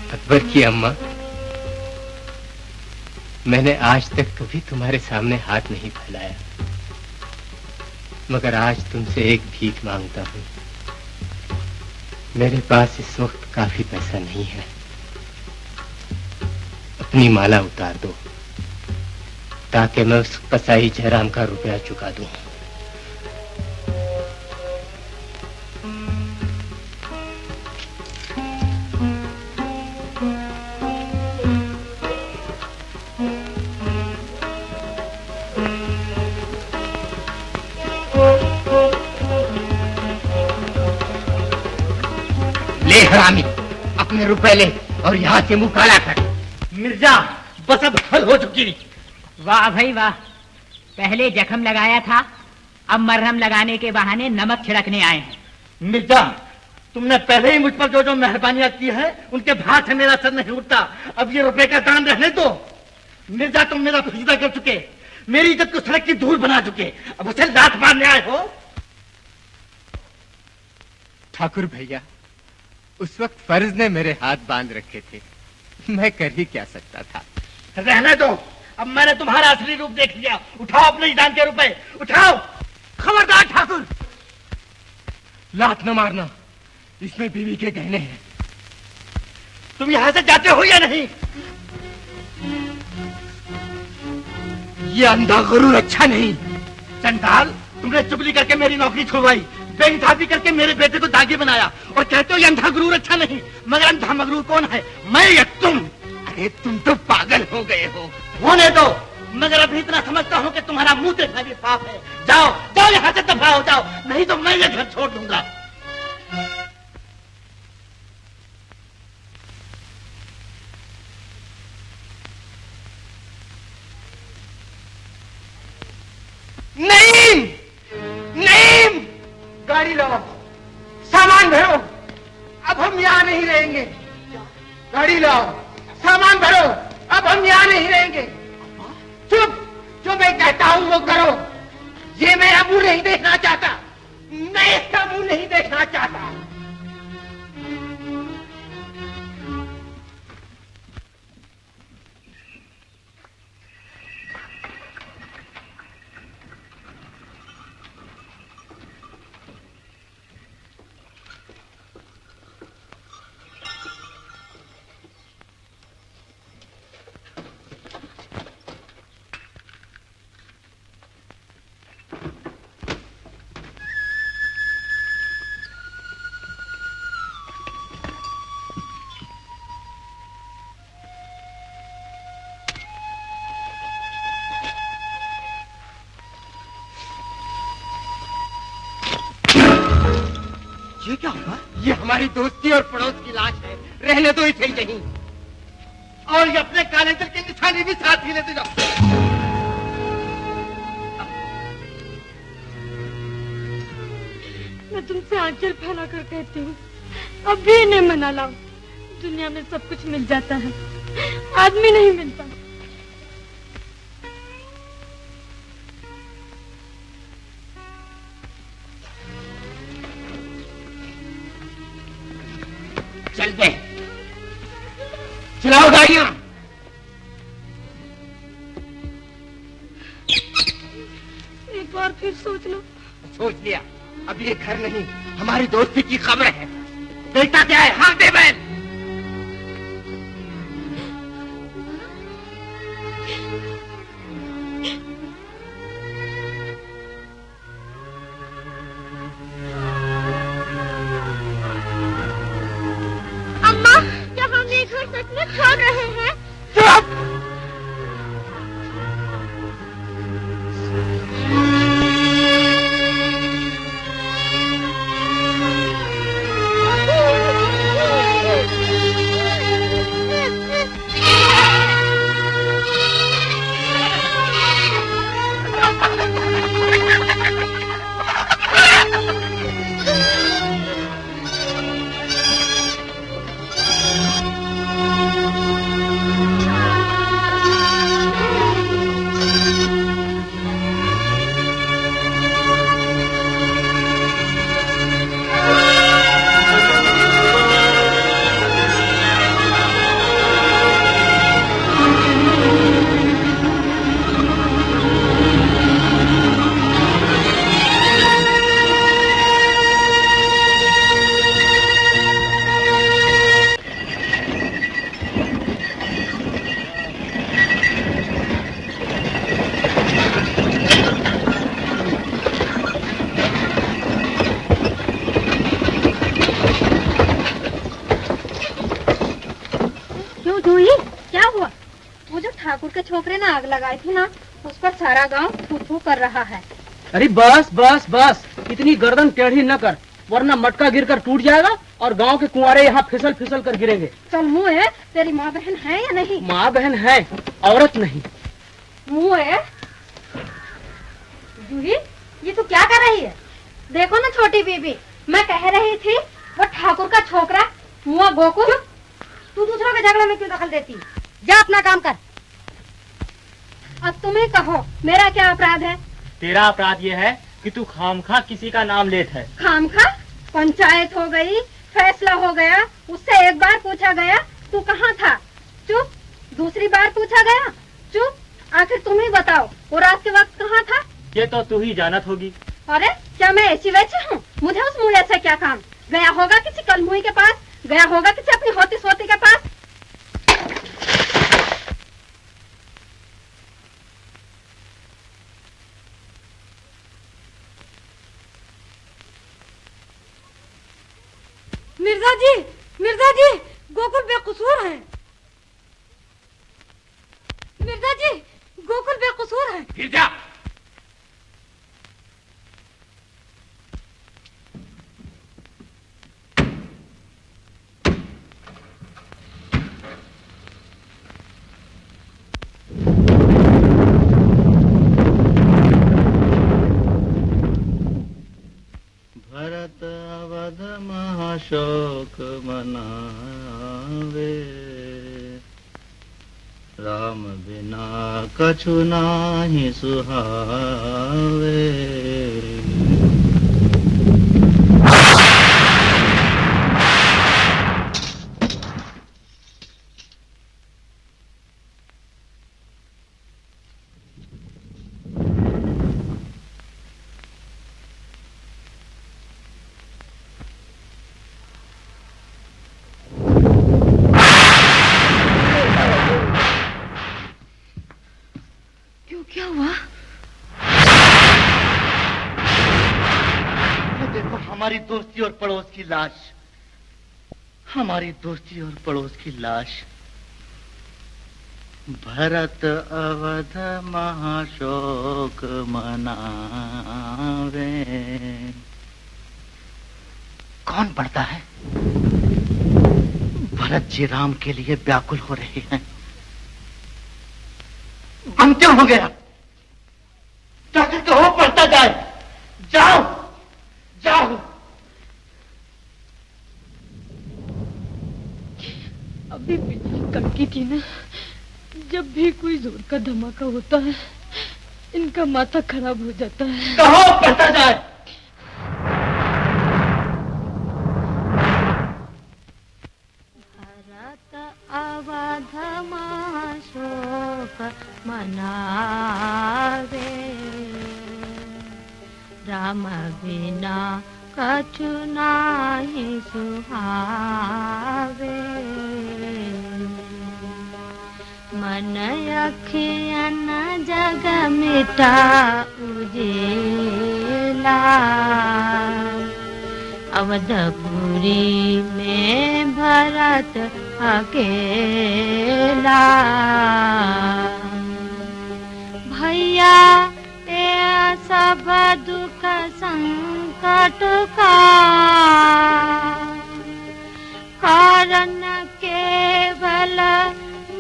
अकबर की अम्मा, मैंने आज तक कभी तुम्हारे सामने हाथ नहीं फैलाया, मगर आज तुमसे एक भीख मांगता हूँ। मेरे पास इस वक्त काफी पैसा नहीं है, अपनी माला उतार दो ताकि मैं उस कसाई जयराम का रुपया चुका दूं। ले हरामी, अपने रुपए ले और यहाँ से मुंह काला कर। मिर्जा बस अब हल हो चुकी। वाह भाई वाह, पहले जख्म लगाया था, अब मरहम लगाने के बहाने नमक छिड़कने आए हैं। मिर्जा तुमने पहले ही मुझ पर जो जो मेहरबानियां की है उनके भार से मेरा सर नहीं उठता। अब ये रुपए का दाम रहने दो। मिर्जा तुम मेरा फैसला कर चुके, मेरी इज्जत को सड़क की धूल बना चुके, अब उसे लात मारने आए हो। ठाकुर भैया, उस वक्त फर्ज ने मेरे हाथ बांध रखे थे, मैं कर ही क्या सकता था। रहने दो, अब मैंने तुम्हारा असली रूप देख लिया। उठाओ अपने जान के रुपए, उठाओ। खबरदार ठाकुर, लात न मारना, इसमें बीवी के गहने हैं। तुम यहां से जाते हो या नहीं? ये अंधा गुरूर अच्छा नहीं। चंडाल, तुमने चुगली करके मेरी नौकरी छुड़वाई, बेइंसाफी करके मेरे बेटे को दागी बनाया और कहते हो ये अंधा गुरूर अच्छा नहीं। मगर अंधा मगरूर कौन है, मैं या तुम? अरे तुम तो पागल हो गए हो। होने दो, मगर अभी इतना समझता हूँ कि तुम्हारा मुंह देखना भी साफ है। जाओ जाओ यहाँ से दफा हो जाओ, नहीं तो मैं ये घर छोड़ दूंगा। नहीं नहीं, गाड़ी लाओ, सामान भरो, अब हम यहाँ नहीं रहेंगे। गाड़ी लाओ, सामान भरो, अब हम यहाँ नहीं रहेंगे। चुप, जो मैं कहता हूँ वो करो। ये मेरा मुंह नहीं देखना चाहता, मैं इसका मुंह नहीं देखना चाहता। ये क्या हुआ? ये हमारी दोस्ती और पड़ोस की लाश है, रहने दो इसे यहीं। और ये अपने काले दिल की निशानी भी साथ ही लेते जाओ। मैं तुमसे आंचल फैला कर कहती हूँ, अब भी इन्हें मना लाओ। दुनिया में सब कुछ मिल जाता है, आदमी नहीं मिलता। चलते, चलाओ गाड़ियां। एक बार फिर सोच लो। सोच लिया, अब ये घर नहीं, हमारी दोस्ती की खबर है। देखता क्या है? हाँ दे बैल। अम्मा, क्या हम ये घर सच में छोड़ रहे हैं? चुप! ठाकुर के छोकरे ने आग लगाई थी ना, उस पर सारा गांव फू-फू कर रहा है। अरे बस बस बस, इतनी गर्दन टेढ़ी न कर, वरना मटका गिरकर टूट जाएगा और गांव के कुंवारे यहाँ फिसल फिसल कर गिरेंगे। चल मुँह है, तेरी माँ बहन है या नहीं? माँ बहन है, औरत नहीं। मुँह है जूही, ये तू क्या कर रही है? देखो ना छोटी बीबी, मैं कह रही थी वो ठाकुर का छोकरा मुआ गोकुल, तू दूसरों के झगड़े में क्यों दखल देती? जा अपना काम कर। अब तुम्हें कहो, मेरा क्या अपराध है? तेरा अपराध ये है कि तू खामखा किसी का नाम लेत है। खामखा? पंचायत हो गई, फैसला हो गया, उससे एक बार पूछा गया तू कहाँ था? चुप। दूसरी बार पूछा गया, चुप। आखिर तुम ही बताओ, वो रात के वक्त कहाँ था? ये तो तू ही जानत होगी। अरे क्या मैं ऐसी वैसी हूँ? मुझे उस मुँह से क्या काम? गया होगा किसी कलमुही के पास, गया होगा किसी अपनी होती सोती के पास। मिर्जा जी, गोकुल बेकसूर है। मिर्जा जी, गोकुल बेकसूर है। गिर जा। भरत अवध महाशोक मनावे, राम बिना कछु नाही सुहावे। क्या हुआ? वो देखो, हमारी दोस्ती और पड़ोस की लाश, हमारी दोस्ती और पड़ोस की लाश। भरत अवध महाशोक मनावे। कौन पढ़ता है? भरत जी राम के लिए व्याकुल हो रहे हैं। हम क्यों हो गया? जाकर कहो पढ़ता जाए। जाओ जाओ। अभी बिजली कड़की थी ना, जब भी कोई जोर का धमाका होता है इनका माथा खराब हो जाता है। कहो पढ़ता जाए। अवध महाशोक मनावे, राम बिना कछु नाही सुहावे मन अखियन जग मिटा उजेला अवधपुरी में भरत अकेला भैया ये सब दुख संकट का कारण केवल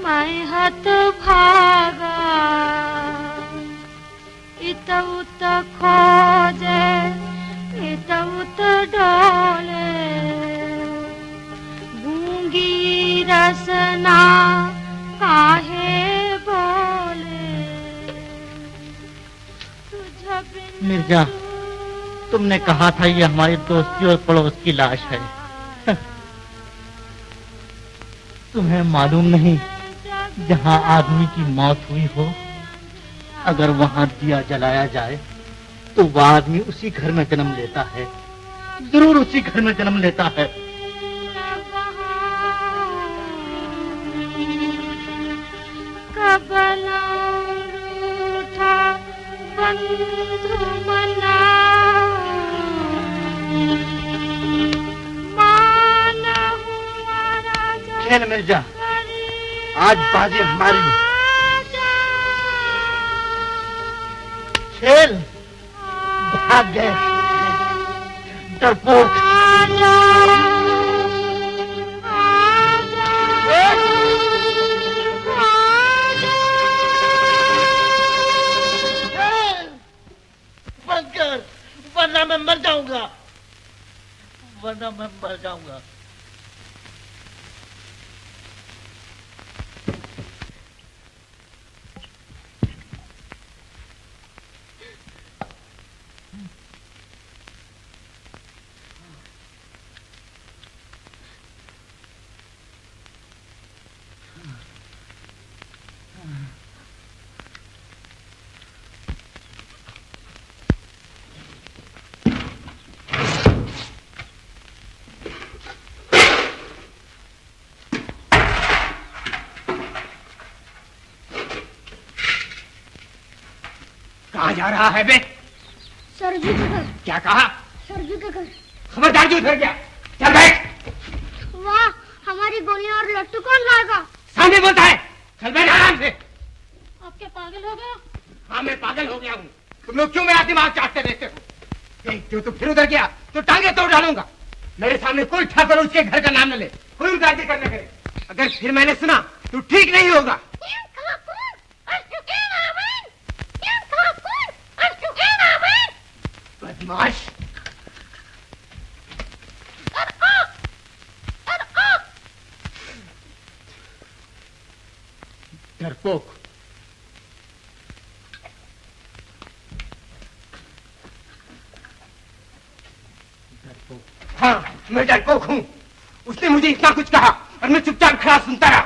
मैं हत भागा इत उत खोजे इत उत डोले गूंगी रसना काहे बोले मिर्जा, तुमने कहा था ये हमारी दोस्ती और पड़ोस की लाश है। तुम्हें मालूम नहीं, जहाँ आदमी की मौत हुई हो, अगर वहाँ दिया जलाया जाए तो वह आदमी उसी घर में जन्म लेता है, जरूर उसी घर में जन्म लेता है। कबला रूठा बंधु मना माना हुआ राजा। खेल मिर्जा, आज बाजी हमारी। खेल भाग गए डरपोक। बंद कर, वरना मैं मर जाऊंगा, वरना मैं मर जाऊंगा। कहाँ जा रहा है बे? सरजू के घर। क्या कहा? सरजू के घर। खबरदार जो उधर गया। चल बैठ। वाह, हमारी गोलियां और लट्टू कौन लाएगा? सामने बोलता है। चल बैठ आराम से। आप क्या पागल हो गए? हाँ, मैं पागल हो गया हूँ। तुम लोग क्यों मेरा दिमाग चाटते रहते हो? जो तो फिर उधर गया तो टांगे तोड़ डालूंगा। मेरे सामने कोई ठाकर उसके घर का नाम न ले, कोई उनका करने करे। अगर फिर मैंने सुना तो ठीक नहीं होगा। बदमाश। डरपोक। हाँ, मैं डरपोक हूँ। उसने मुझे इतना कुछ कहा और मैं चुपचाप खड़ा सुनता रहा।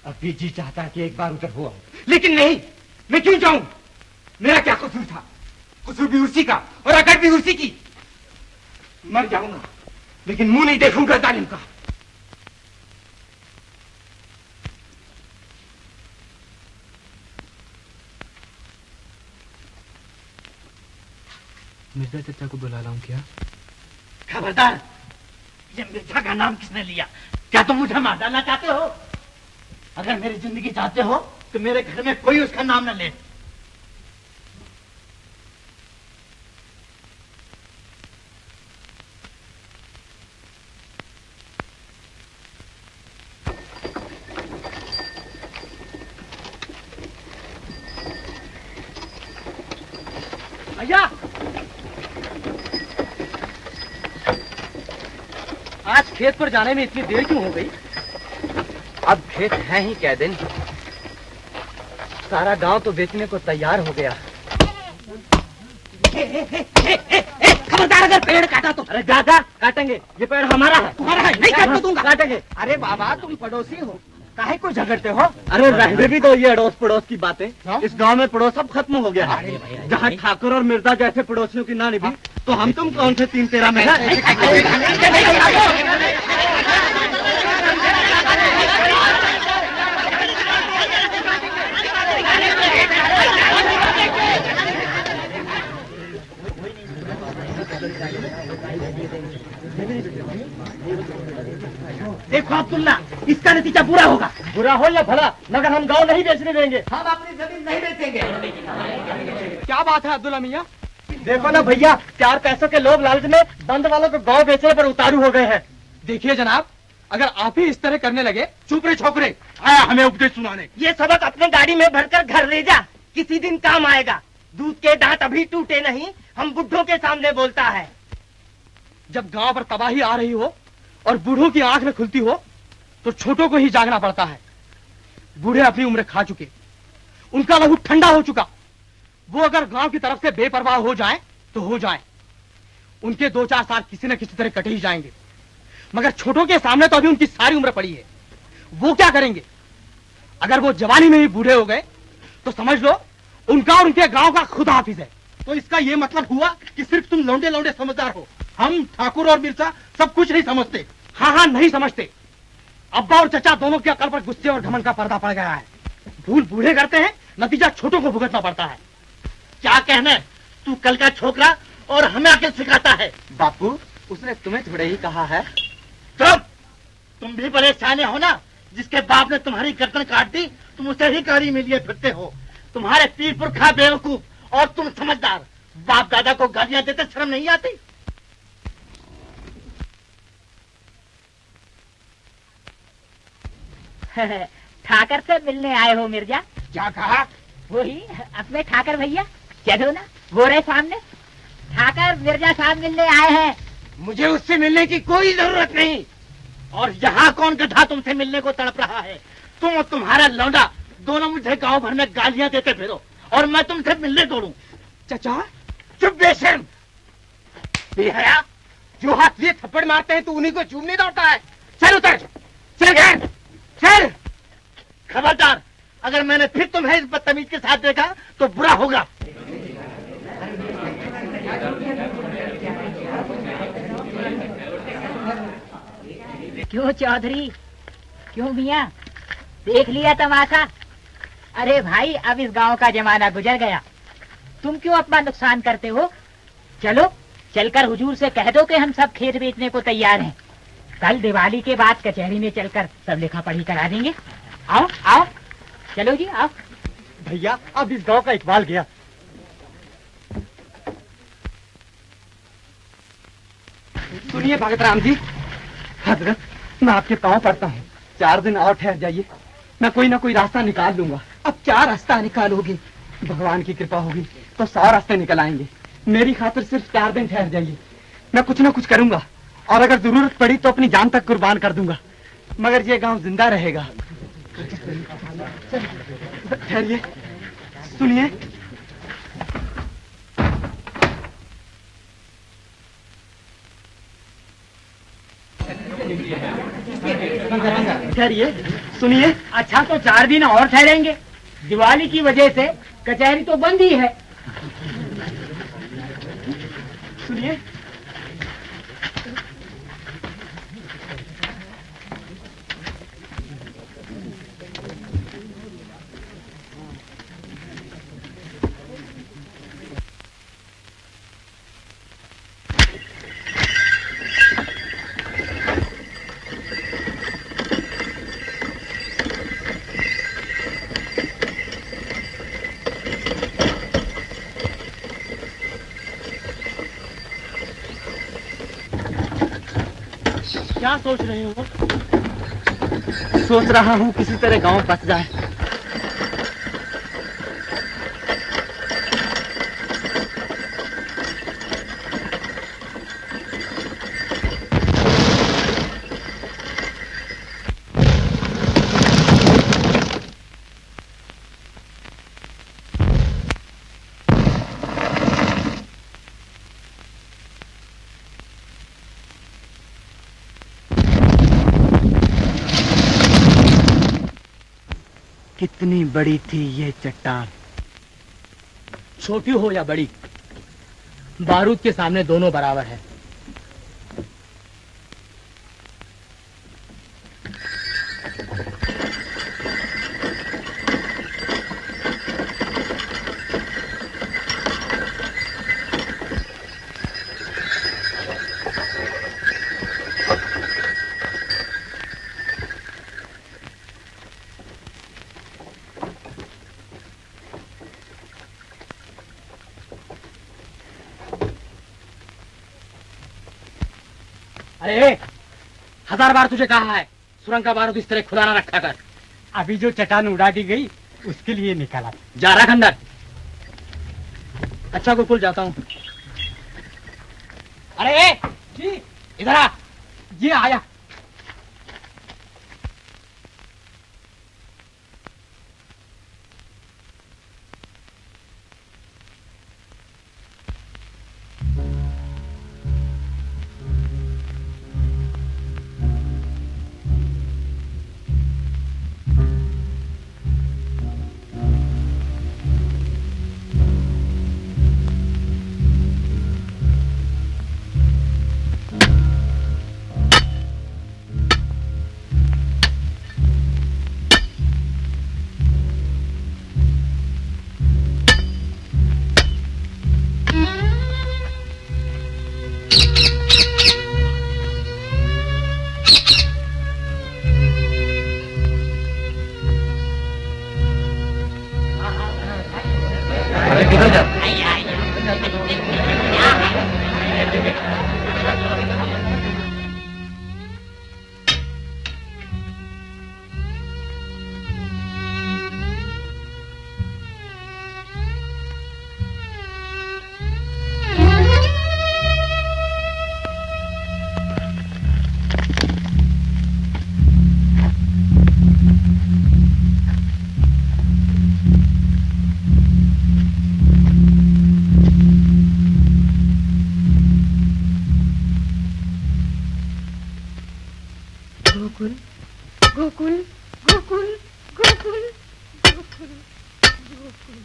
अभी जी चाहता कि एक बार उधर हुआ, लेकिन नहीं, मैं क्यों जाऊं? मेरा क्या कसूर था? कसूर भी उसी का और अगर भी उसी की। मर जाऊंगा लेकिन मुंह नहीं देखूंगा जालिम का। मिर्जा चाचा को बुला लाऊं क्या? खबरदार, ये मिर्जा का नाम किसने लिया? क्या तुम मुझे मार डालना चाहते हो? अगर मेरी जिंदगी चाहते हो तो मेरे घर में कोई उसका नाम न ले। भैया, आज खेत पर जाने में इतनी देर क्यों हो गई? अब खेत है ही क्या दिन, सारा गांव तो बेचने को तैयार हो गया। खबरदार, अगर पेड़ काटा तो। अरे दादा, काटेंगे, ये पेड़ हमारा है। तुम्हारा है, नहीं काटने दूंगा। काटेंगे। अरे बाबा, तुम पड़ोसी हो, काहे को झगड़ते हो? अरे रहने भी दो ये अड़ोस पड़ोस की बातें। इस गांव में पड़ोस सब खत्म हो गया है। जहाँ ठाकुर और मिर्जा जैसे पड़ोसियों की ना निभी तो हम तुम कौन से 3-13 में है? देखो अब्दुल्ला, इसका नतीजा बुरा होगा। बुरा हो या भला, मगर हम गांव नहीं बेचने देंगे। हम अपनी जमीन नहीं बेचेंगे। क्या बात है अब्दुल्ला मियाँ? देखो ना भैया, 4 पैसों के लोभ लालच में बंद वालों को गांव बेचने पर उतारू हो गए हैं। देखिए जनाब, अगर आप ही इस तरह करने लगे, चुपरे छोकरे आया हमें उपदेश सुनाने। ये सबक अपने गाड़ी में भरकर घर ले जा, किसी दिन काम आएगा। दूध के दांत अभी टूटे नहीं, हम बुढ़ों के सामने बोलता है। जब गांव पर तबाही आ रही हो और बूढ़ों की आंख में खुलती हो तो छोटों को ही जागना पड़ता है। बूढ़े अपनी उम्र खा चुके, उनका लहू ठंडा हो चुका। वो अगर गांव की तरफ से बेपरवाह हो जाएं तो हो जाएं। उनके 2-4 साल किसी न किसी तरह कटे ही जाएंगे, मगर छोटों के सामने तो अभी उनकी सारी उम्र पड़ी है। वो क्या करेंगे? अगर वो जवानी में ही बूढ़े हो गए तो समझ लो उनका और उनके गांव का खुदा हाफिज है। तो इसका ये मतलब हुआ कि सिर्फ तुम लौंडे लौंडे समझदार हो, हम ठाकुर और मिर्जा सब कुछ नहीं समझते। हाँ, नहीं समझते। अब्बा और चचा दोनों के अकल पर गुस्से और घमंड का पर्दा पड़ गया है। भूल बूढ़े करते हैं, नतीजा छोटों को भुगतना पड़ता है। क्या कहना है? तू कल का छोकरा और हमें आके सिखाता है। बापू, उसने तुम्हें थोड़े ही कहा है। चुप! तुम भी बड़े सियाने हो ना। जिसके बाप ने तुम्हारी गर्दन काट दी, तुम उसे ही गाड़ी में लिए फिरते हो। तुम्हारे पीर पुरखा बेवकूफ और तुम समझदार। बाप दादा को गालियां देते शर्म नहीं आती? ठाकर से मिलने आए हो मिर्जा? क्या कहा? वही अपने ठाकर भैया, चलो ना, वो रहे सामने। ठाकर मिर्जा साहब मिलने आए हैं। मुझे उससे मिलने की कोई जरूरत नहीं। और यहाँ कौन गधा तुमसे मिलने को तड़प रहा है? तुम और तुम्हारा लौंडा दोनों मुझे गांव भर में गालियां देते फिरो और मैं तुमसे मिलने दौड़ूं। चचा, चुप बेशर्म! बेहया! जो हाथ लिए थप्पड़ मारते हैं तो उन्हीं को चूमने दौड़ता है। चल उतर, चल घर, चल। खबरदार, अगर मैंने फिर तुम्हें इस बदतमीज के साथ देखा तो बुरा होगा। क्यों चौधरी, क्यों मियाँ, देख लिया तमाशा? अरे भाई, अब इस गांव का जमाना गुजर गया, तुम क्यों अपना नुकसान करते हो? चलो चलकर हुजूर से कह दो कि हम सब खेत बेचने को तैयार हैं। कल दिवाली के बाद कचहरी में चलकर सब लिखा पढ़ी करा देंगे। आओ आओ, चलो जी आओ। भैया, अब इस गांव का इकबाल गया। सुनिए भगत राम जी। हजरत, मैं आपके पांव पड़ता हूँ, 4 दिन और ठहर जाइए, मैं कोई ना कोई रास्ता निकाल लूंगा। अब क्या रास्ता निकालोगे? भगवान की कृपा होगी तो 100 रास्ते निकल आएंगे। मेरी खातिर सिर्फ 4 दिन ठहर जाइए, मैं कुछ ना कुछ करूंगा और अगर जरूरत पड़ी तो अपनी जान तक कुर्बान कर दूंगा, मगर ये गांव जिंदा रहेगा। ठहरिए, सुनिए। ठहरिए, सुनिए। अच्छा, तो 4 दिन और ठहरेंगे? दिवाली की वजह से कचहरी तो बंद ही है। सुनिए, क्या सोच रहे हो? सोच रहा हूँ किसी तरह गांव बच जाए। कितनी बड़ी थी ये चट्टान। छोटी हो या बड़ी, बारूद के सामने दोनों बराबर है। अरे 1000 बार तुझे कहा है सुरंग का बारूद इस तरह खुला ना रखा कर। अभी जो चट्टान उड़ा दी गई उसके लिए निकाला। जा रहा अंदर। अच्छा गोकुल, जाता हूँ। अरे जी इधर आ। ये आया। गोकुल गोकुल गोकुल गोकुल गोकुल गोकुल।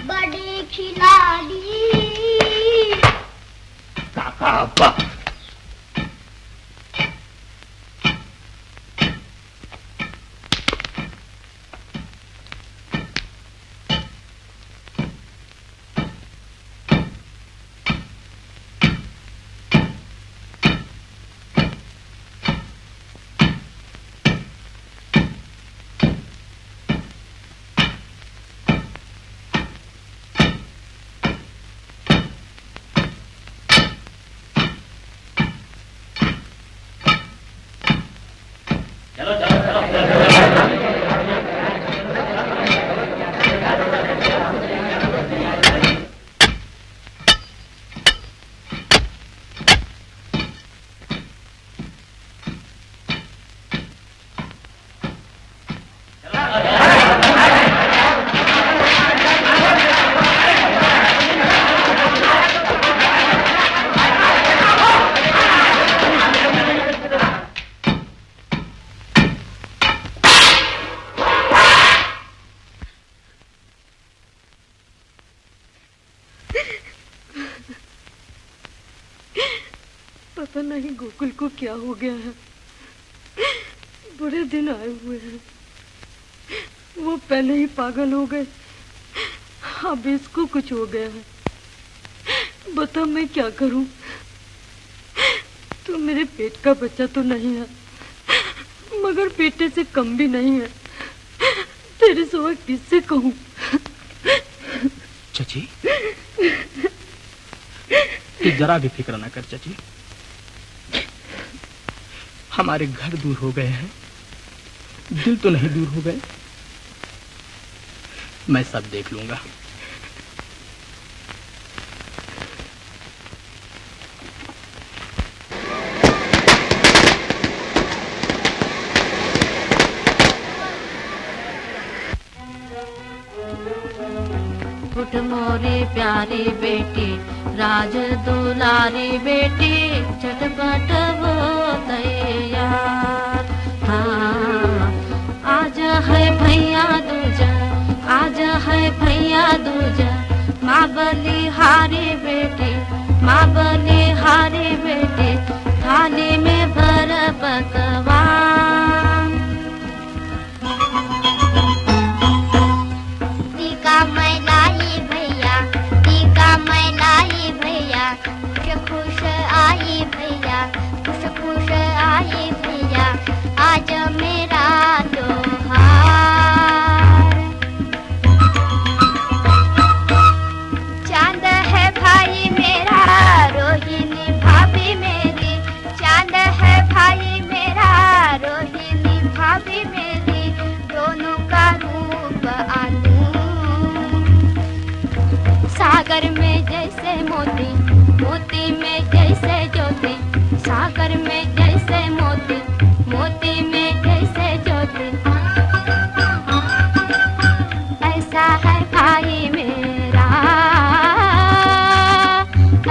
बड़ी खिलाड़ी काका अब्बा नहीं गोकुल को क्या हो गया है। बुरे दिन आए हुए हैं। वो पहले ही पागल हो गए, अब इसको कुछ हो गया है। बता मैं क्या करूं? तो मेरे पेट का बच्चा तो नहीं है, मगर बेटे से कम भी नहीं है। तेरे सिवा किससे कहूं? चाची, तू जरा भी फिक्र ना कर चाची। हमारे घर दूर हो गए हैं, दिल तो नहीं दूर हो गए। मैं सब देख लूंगा। उठ मोरी प्यारी बेटी, राज दुलारी बेटी, झटपट हो तैयार। हाँ, आज है भैया दूजा, आज है भैया दूजा। माँ बलिहारी बेटी, माँ बलिहारी बेटी, थाली में भर पकवान। टीका मैं लाई भैया, टीका मैं लाई भैया, खुश खुश आई भैया, खुश खुश आई भैया, आज मेरा त्योहार। चांद है भाई मेरा, रोहिणी भाभी मेरी, चांद है भाई मेरा, रोहिणी भाभी मेरी, दोनों का रूप आलू। सागर में जैसे मोती, मोती में जैसे ज्योति, सागर में जैसे मोती, मोती में जैसे ज्योति। ऐसा है भाई मेरा,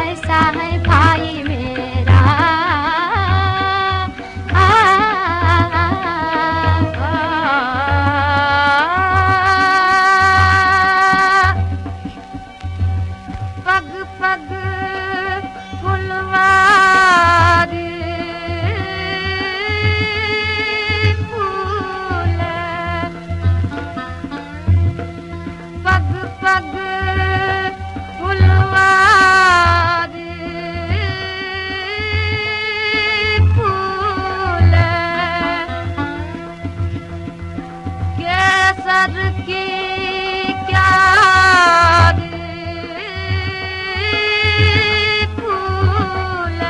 ऐसा है भाई मेरा। पग पग फुलवारी फूल, पग पग फुलवारी फूल, केसर की क्यारी फूल,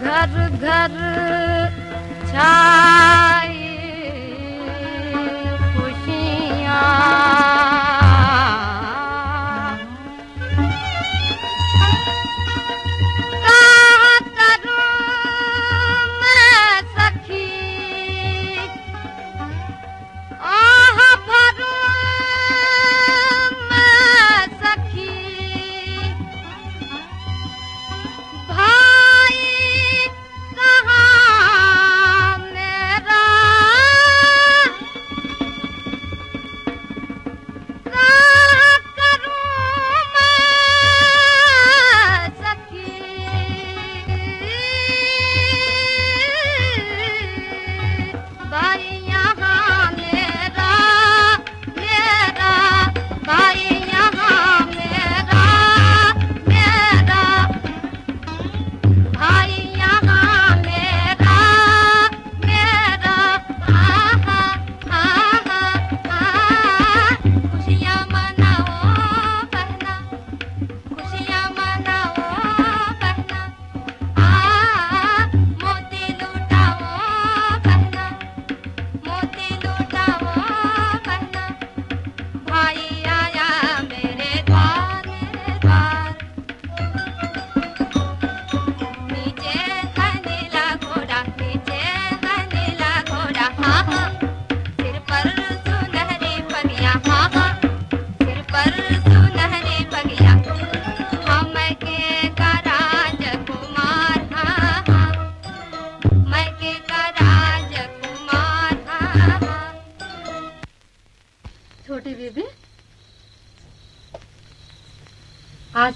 घर घर छाई खुशियाँ। कहाँ करूं मैं सखी, आह भरूं मैं सखी, भाई कहाँ मेरा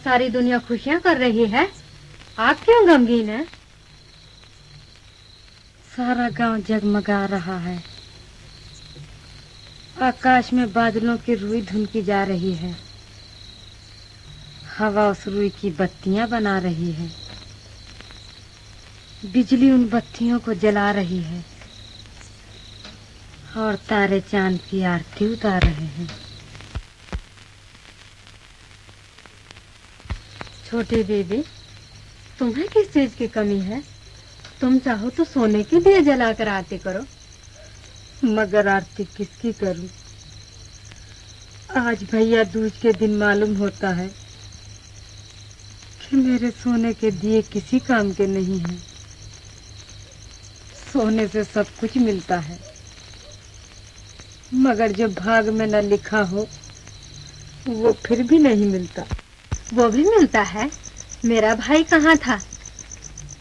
सारी दुनिया खुशियां कर रही है, आप क्यों गमगीन है? सारा गांव जगमगा रहा है। आकाश में बादलों की रुई धुनकी जा रही है। हवा उस रुई की बत्तियां बना रही है। बिजली उन बत्तियों को जला रही है और तारे चांद की आरती उतार रहे हैं। छोटी बेबी, तुम्हें किस चीज की कमी है? तुम चाहो तो सोने के दिए जलाकर आरती करो, मगर आरती किसकी करूं? आज भैया दूज के दिन मालूम होता है कि मेरे सोने के दिए किसी काम के नहीं हैं। सोने से सब कुछ मिलता है, मगर जो भाग में न लिखा हो वो फिर भी नहीं मिलता। वो भी मिलता है। मेरा भाई कहाँ था?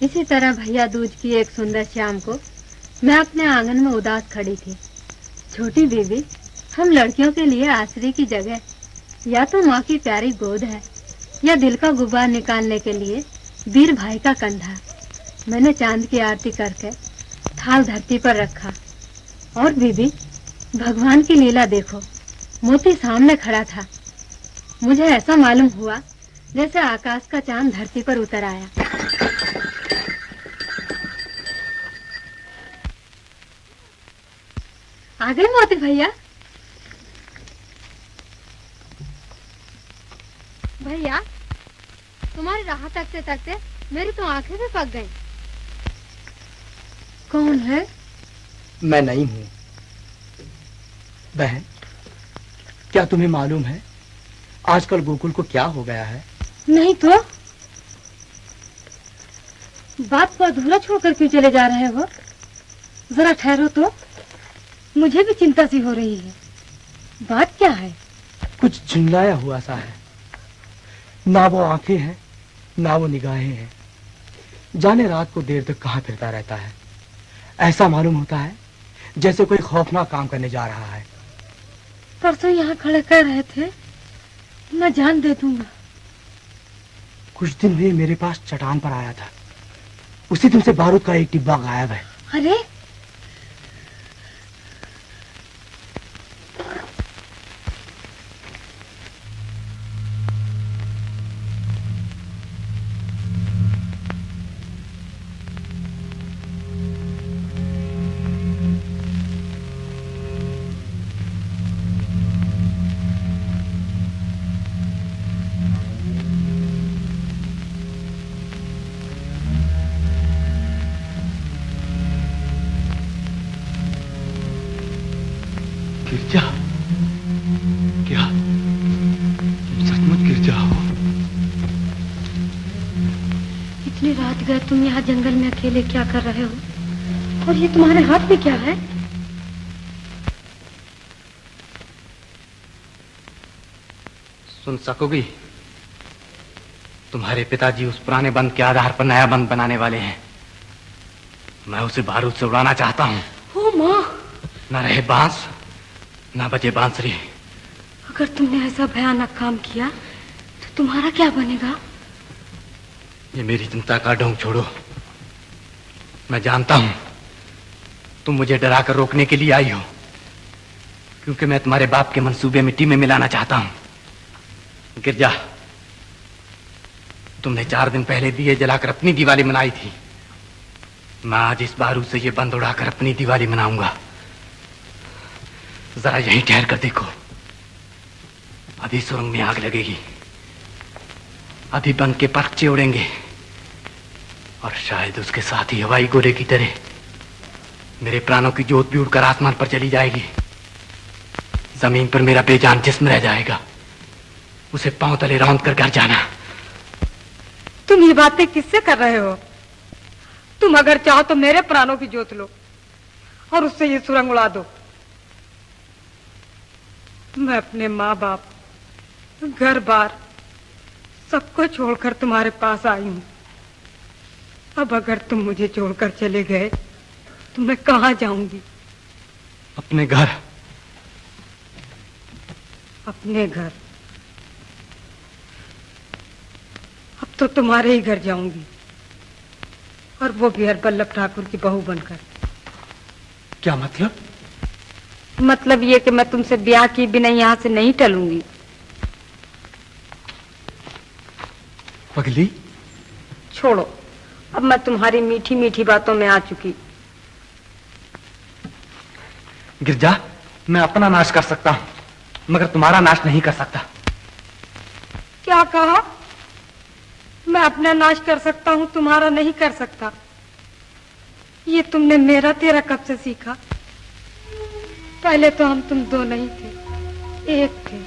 इसी तरह भैया दूज की एक सुंदर शाम को मैं अपने आंगन में उदास खड़ी थी। छोटी बीबी, हम लड़कियों के लिए आश्रय की जगह या तो माँ की प्यारी गोद है या दिल का गुब्बार निकालने के लिए वीर भाई का कंधा। मैंने चांद की आरती करके थाल धरती पर रखा और बीबी, भगवान की लीला देखो, मोती सामने खड़ा था। मुझे ऐसा मालूम हुआ जैसे आकाश का चांद धरती पर उतर आया। आ गए मोती भैया? भैया, तुम्हारी राह तकते तकते मेरी तो आंखें भी पक गईं। कौन है? मैं नहीं हूँ। बहन, क्या तुम्हें मालूम है आजकल गोकुल को क्या हो गया है? नहीं तो। बात को अधूरा छोड़कर क्यों चले जा रहे हो? जरा ठहरो तो, मुझे भी चिंता सी हो रही है। बात क्या है? कुछ झुंझलाया हुआ सा है। ना वो आंखें हैं, ना वो निगाहें हैं। जाने रात को देर तक कहाँ फिरता रहता है। ऐसा मालूम होता है जैसे कोई खौफनाक काम करने जा रहा है। परसों यहाँ खड़े कर रहे थे, मैं जान दे दूंगा। कुछ दिन हुए मेरे पास चट्टान पर आया था। उसी दिन से बारूद का एक डिब्बा गायब है। अरे, गिरजा? क्या तुम सचमुच गिरजा हो? इतनी रात गए तुम यहाँ जंगल में अकेले क्या कर रहे हो? और ये तुम्हारे हाथ में क्या है? सुन सकोगी? तुम्हारे पिताजी उस पुराने बंद के आधार पर नया बंद बनाने वाले हैं। मैं उसे बारूद से उड़ाना चाहता हूँ। ओ माँ! न रहे बांस, ना बजे बांसुरी। अगर तुमने ऐसा भयानक काम किया तो तुम्हारा क्या बनेगा? ये मेरी चिंता का ढोंग छोड़ो। मैं जानता हूं तुम मुझे डराकर रोकने के लिए आई हो, क्योंकि मैं तुम्हारे बाप के मंसूबे मिट्टी में मिलाना चाहता हूं। गिरजा, तुमने 4 दिन पहले दिए जलाकर अपनी दिवाली मनाई थी। मैं आज इस बारूद से ये बंद उड़ाकर अपनी दिवाली मनाऊंगा। जरा यहीं ठहर कर देखो, अभी सुरंग में आग लगेगी, अभी बंद के पर्चे उड़ेंगे और शायद उसके साथ ही हवाई गोले की तरह मेरे प्राणों की जोत भी उड़कर आसमान पर चली जाएगी। जमीन पर मेरा बेजान जिस्म रह जाएगा। उसे पांव तले रौंद कर घर जाना। तुम ये बातें किससे कर रहे हो? तुम अगर चाहो तो मेरे प्राणों की जोत लो और उससे ये सुरंग उड़ा दो। मैं अपने माँ बाप, घर बार सबको छोड़कर तुम्हारे पास आई हूँ। अब अगर तुम मुझे छोड़कर चले गए तो मैं कहाँ जाऊंगी? अपने घर। अपने घर? तो तुम्हारे ही घर जाऊंगी, और वो भी हरबल्लभ ठाकुर की बहू बनकर। क्या मतलब? मतलब ये कि मैं तुमसे ब्याह की बिना यहाँ से नहीं टलूंगी। पगली, छोड़ो, अब मैं तुम्हारी मीठी मीठी बातों में आ चुकी। गिरजा, मैं अपना नाश कर सकता हूँ, मगर तुम्हारा नाश नहीं कर सकता। क्या कहा? मैं अपना नाश कर सकता हूँ, तुम्हारा नहीं कर सकता। ये तुमने मेरा तेरा कब से सीखा? पहले तो हम तुम दो नहीं थे, एक थे।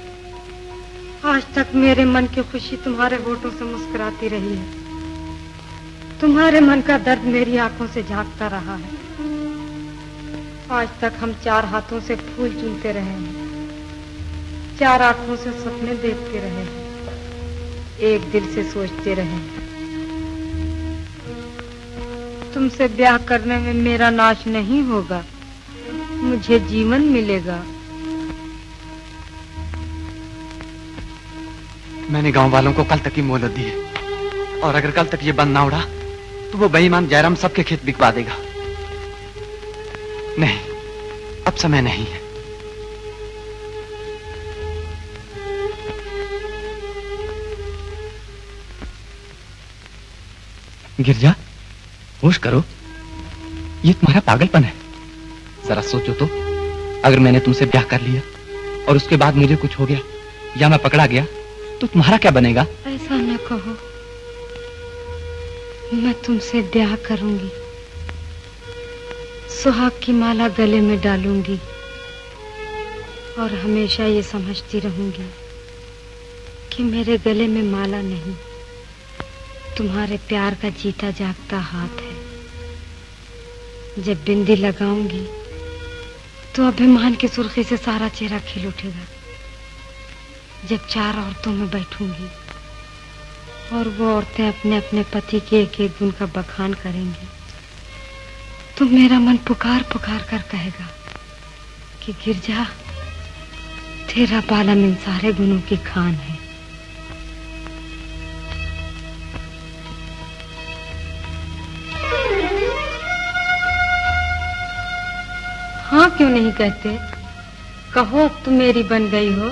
आज तक मेरे मन की खुशी तुम्हारे होठों से मुस्कुराती रही है, तुम्हारे मन का दर्द मेरी आंखों से झांकता रहा है। आज तक हम चार हाथों से फूल चूमते रहे हैं, चार आंखों से सपने देखते रहे हैं, एक दिल से सोचते रहे हैं। तुमसे ब्याह करने में मेरा नाश नहीं होगा, मुझे जीवन मिलेगा। मैंने गांव वालों को कल तक की मोहलत दी है, और अगर कल तक ये बंद ना उड़ा तो वो बेईमान जयराम सबके खेत बिकवा देगा। नहीं, अब समय नहीं है। गिरजा, होश करो, ये तुम्हारा पागलपन है। जरा सोचो तो, अगर मैंने तुमसे ब्याह कर लिया और उसके बाद मुझे कुछ हो गया या मैं पकड़ा गया तो तुम्हारा क्या बनेगा? ऐसा न कहो, मैं तुमसे ब्याह करूंगी, सुहाग की माला गले में डालूंगी और हमेशा ये समझती रहूंगी कि मेरे गले में माला नहीं, तुम्हारे प्यार का जीता जागता हाथ है। जब बिंदी लगाऊंगी तो अभिमान की सुर्खी से सारा चेहरा खिल उठेगा। जब चार औरतों में बैठूंगी और वो औरतें अपने अपने पति के एक एक गुण का बखान करेंगी, तो मेरा मन पुकार पुकार कर कहेगा कि गिरजा, तेरा बालम इन सारे गुणों की खान है। हाँ क्यों नहीं कहते? कहो, अब तुम मेरी बन गई हो।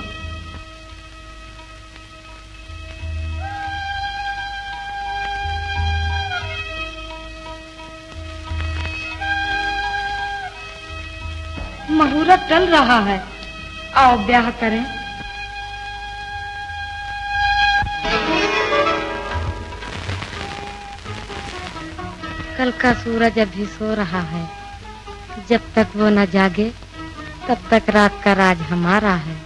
मुहूर्त टल रहा है, आओ ब्याह करें। कल का सूरज अभी सो रहा है, जब तक वो न जागे तब तक रात का राज हमारा है।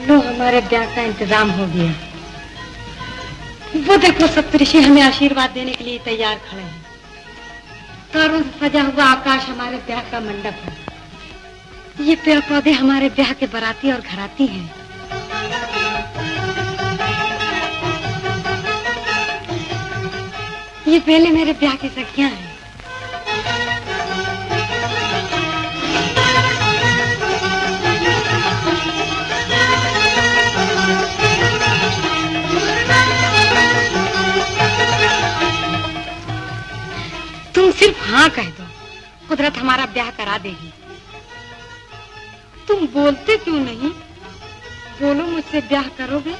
हमारे ब्याह का इंतजाम हो गया। वो देखो, सप्तऋषि हमें आशीर्वाद देने के लिए तैयार खड़े हैं। तारों से सजा हुआ आकाश हमारे ब्याह का मंडप है। ये पेड़ पौधे हमारे ब्याह के बाराती और घराती हैं। ये बेले मेरे ब्याह की सखियां हैं। तुम सिर्फ हाँ कह दो, कुदरत हमारा ब्याह करा देगी। तुम बोलते क्यों नहीं? बोलो, मुझसे ब्याह करोगे?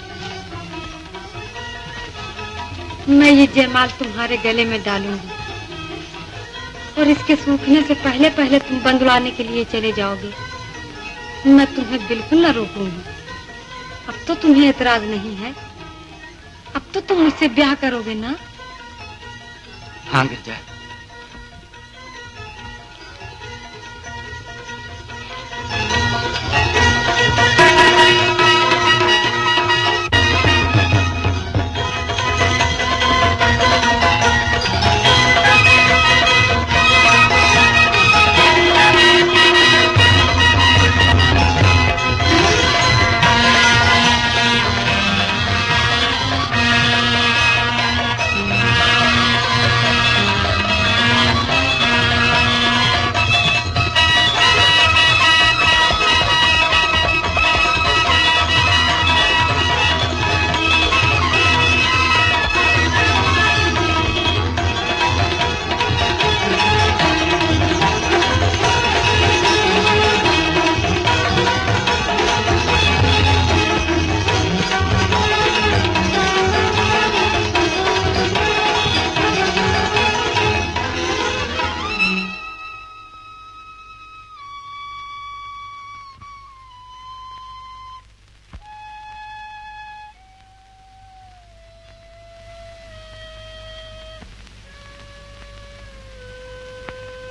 मैं ये जयमाल तुम्हारे गले में डालूंगी और इसके सूखने से पहले पहले तुम बंदुलाने के लिए चले जाओगे। मैं तुम्हें बिल्कुल न रोकूंगी। अब तो तुम्हें एतराज नहीं है? अब तो तुम मुझसे ब्याह करोगे ना? हाँ गिरजा।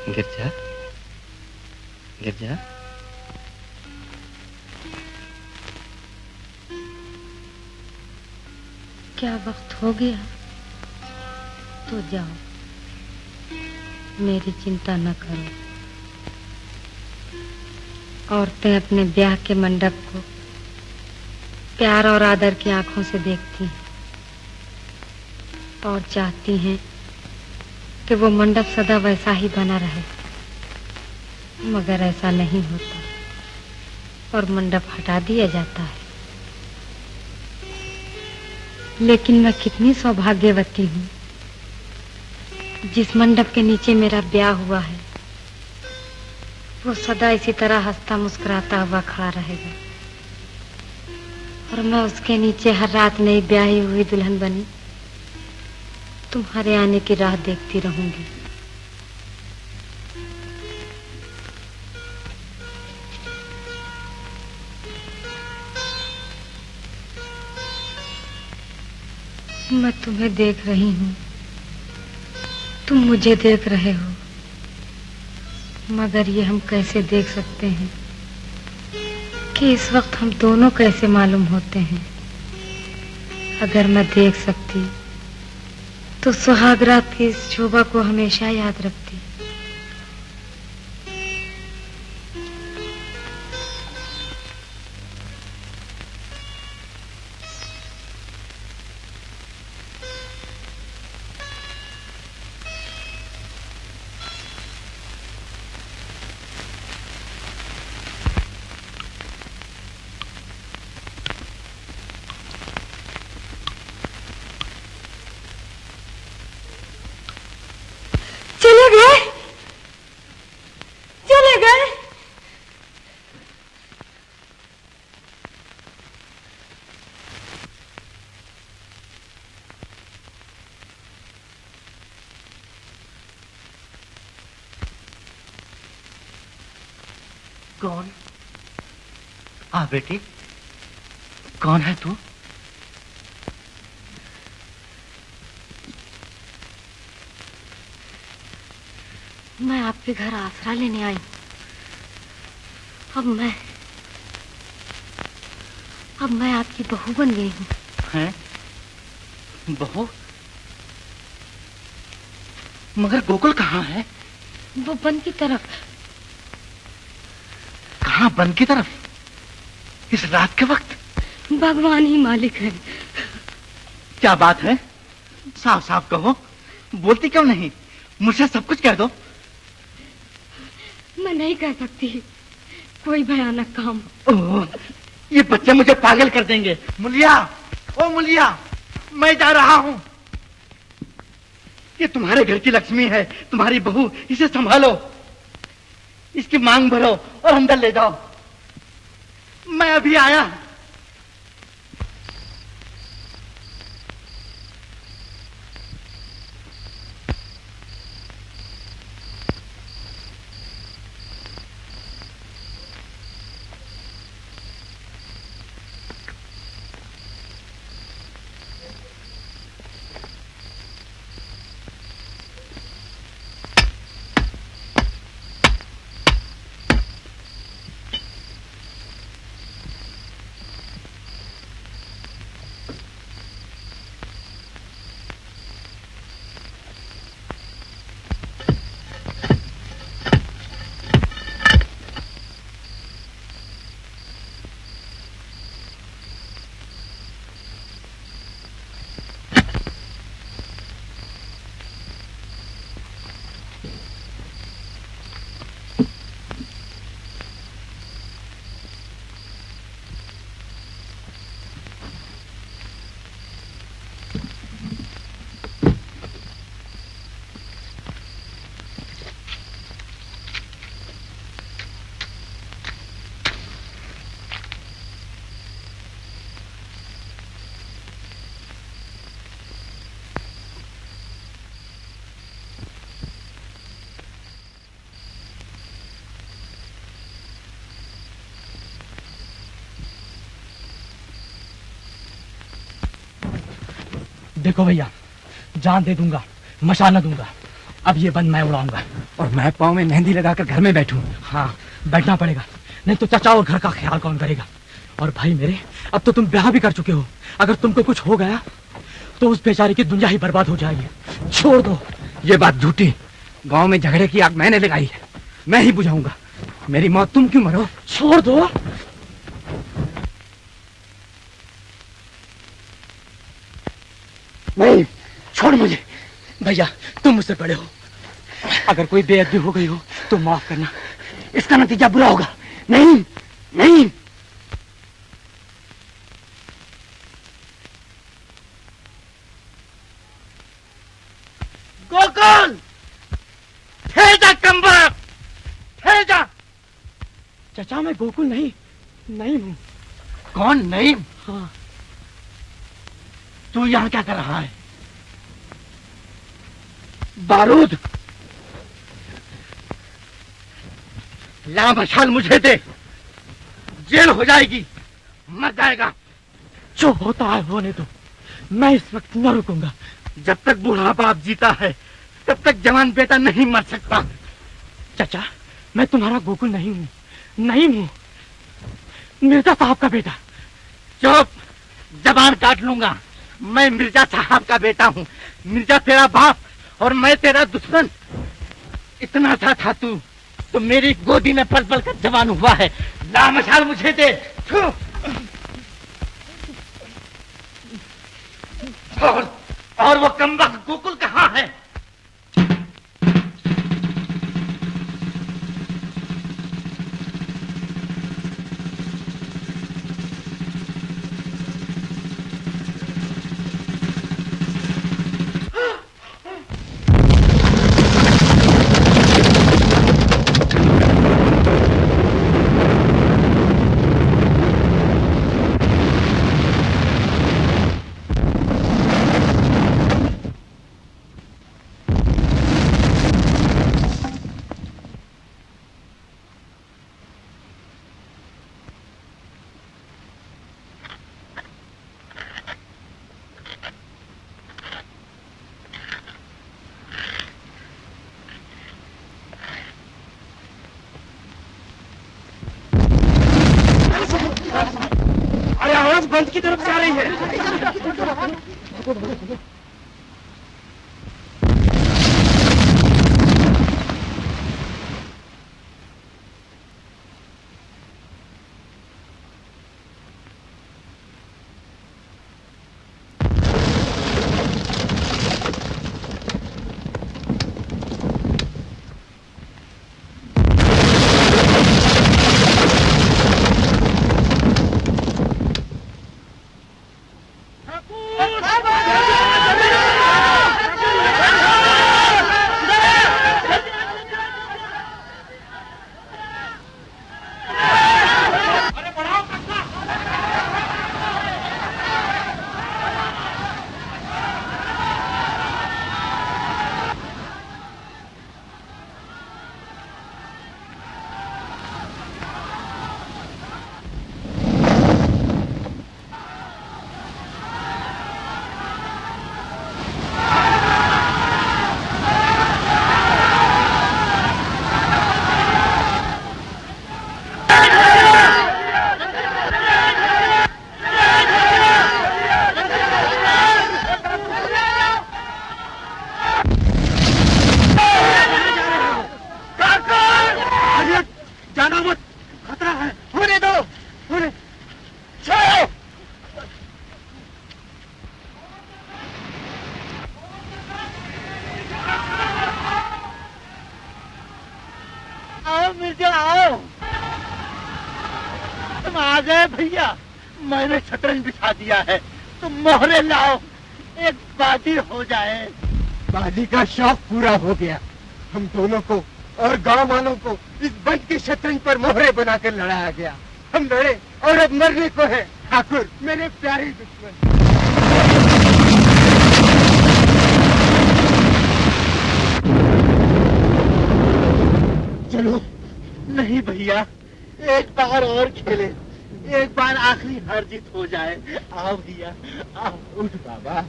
गिरजा, गिरजा, क्या वक्त हो गया? तो जाओ, मेरी चिंता न करो। औरतें अपने ब्याह के मंडप को प्यार और आदर की आंखों से देखती हैं और चाहती हैं कि वो मंडप सदा वैसा ही बना रहे, मगर ऐसा नहीं होता और मंडप हटा दिया जाता है। लेकिन मैं कितनी सौभाग्यवती हूँ, जिस मंडप के नीचे मेरा ब्याह हुआ है वो सदा इसी तरह हंसता मुस्कुराता हुआ खड़ा रहेगा और मैं उसके नीचे हर रात नई ब्याही हुई दुल्हन बनी तुम्हारे आने की राह देखती रहूंगी। मैं तुम्हें देख रही हूँ, तुम मुझे देख रहे हो, मगर ये हम कैसे देख सकते हैं कि इस वक्त हम दोनों कैसे मालूम होते हैं। अगर मैं देख सकती तो सुहाग रात की इस शोभा को हमेशा याद रखती। चले गए, चले गए। कौन? आ बेटी, कौन है तू? मैं आपके घर आसरा लेने आई। अब मैं आपकी बहू बन गई हूँ। हैं? बहू? मगर गोकुल कहाँ है? वो वन की तरफ। कहाँ वन की तरफ? इस रात के वक्त? भगवान ही मालिक है। क्या बात है? साफ साफ कहो, बोलती क्यों नहीं? मुझसे सब कुछ कह दो। मैं नहीं कह सकती, कोई भयानक काम। ओह, ये बच्चे मुझे पागल कर देंगे। मुलिया, ओ मुलिया, मैं जा रहा हूँ। ये तुम्हारे घर की लक्ष्मी है, तुम्हारी बहू, इसे संभालो, इसकी मांग भरो और अंदर ले जाओ। मैं अभी आया। देखो भैया, जान दे दूंगा, मशा न दूंगा। अब ये बंद मैं उड़ाऊंगा और मैं पाँव में मेहंदी लगाकर घर में बैठूं। हाँ, बैठना पड़ेगा, नहीं तो चाचा और घर का ख्याल कौन करेगा। और भाई मेरे, अब तो तुम ब्याह भी कर चुके हो, अगर तुमको कुछ हो गया तो उस बेचारे की दुनिया ही बर्बाद हो जाएगी। छोड़ दो, ये बात झूठी। गांव में झगड़े की आग मैंने लगाई है, मैं ही बुझाऊंगा। मेरी मौत तुम क्यों मरो? छोड़ दो। नहीं, छोड़ मुझे। भैया, तुम मुझसे बड़े हो, अगर कोई बेअदबी हो गई हो तो माफ करना, इसका नतीजा बुरा होगा। नहीं नहीं। गोकुल, ठेजा कमबख्त, ठेजा। चाचा, मैं गोकुल नहीं हूँ। कौन नहीं? हाँ। तू यहाँ क्या कर रहा है? बारूद ला, मशाल मुझे दे, जेल हो जाएगी, मर जाएगा। जो होता है होने दो, मैं इस वक्त न रुकूंगा। जब तक बूढ़ा बाप जीता है तब तक जवान बेटा नहीं मर सकता। चाचा, मैं तुम्हारा गोकुल नहीं हूँ, मिर्जा साहब का बेटा। चुप, जबान काट लूंगा। मैं मिर्जा साहब का बेटा हूँ। मिर्जा तेरा बाप और मैं तेरा दुश्मन। इतना सा था तू तो मेरी गोदी में पल पल कर जवान हुआ है। ला मशाल मुझे दे। और वो कमबख्त गोकुल कहाँ है? अरे आवाज बंद की तरफ से आ रही है। तुम आ गए भैया, मैंने शतरंज बिछा दिया है, तुम मोहरे लाओ, एक बाजी हो जाए। बाजी का शौक पूरा हो गया। हम दोनों को और गांव वालों को इस बंद की शतरंज पर मोहरे बनाकर लड़ाया गया। हम लड़े और अब मरने को है। ठाकुर, मेरे प्यारे दुश्मन। चलो। नहीं भैया, एक बार और खेले, एक बार आखिरी हार जीत हो जाए। आओ भैया, आओ। उठ बाबा,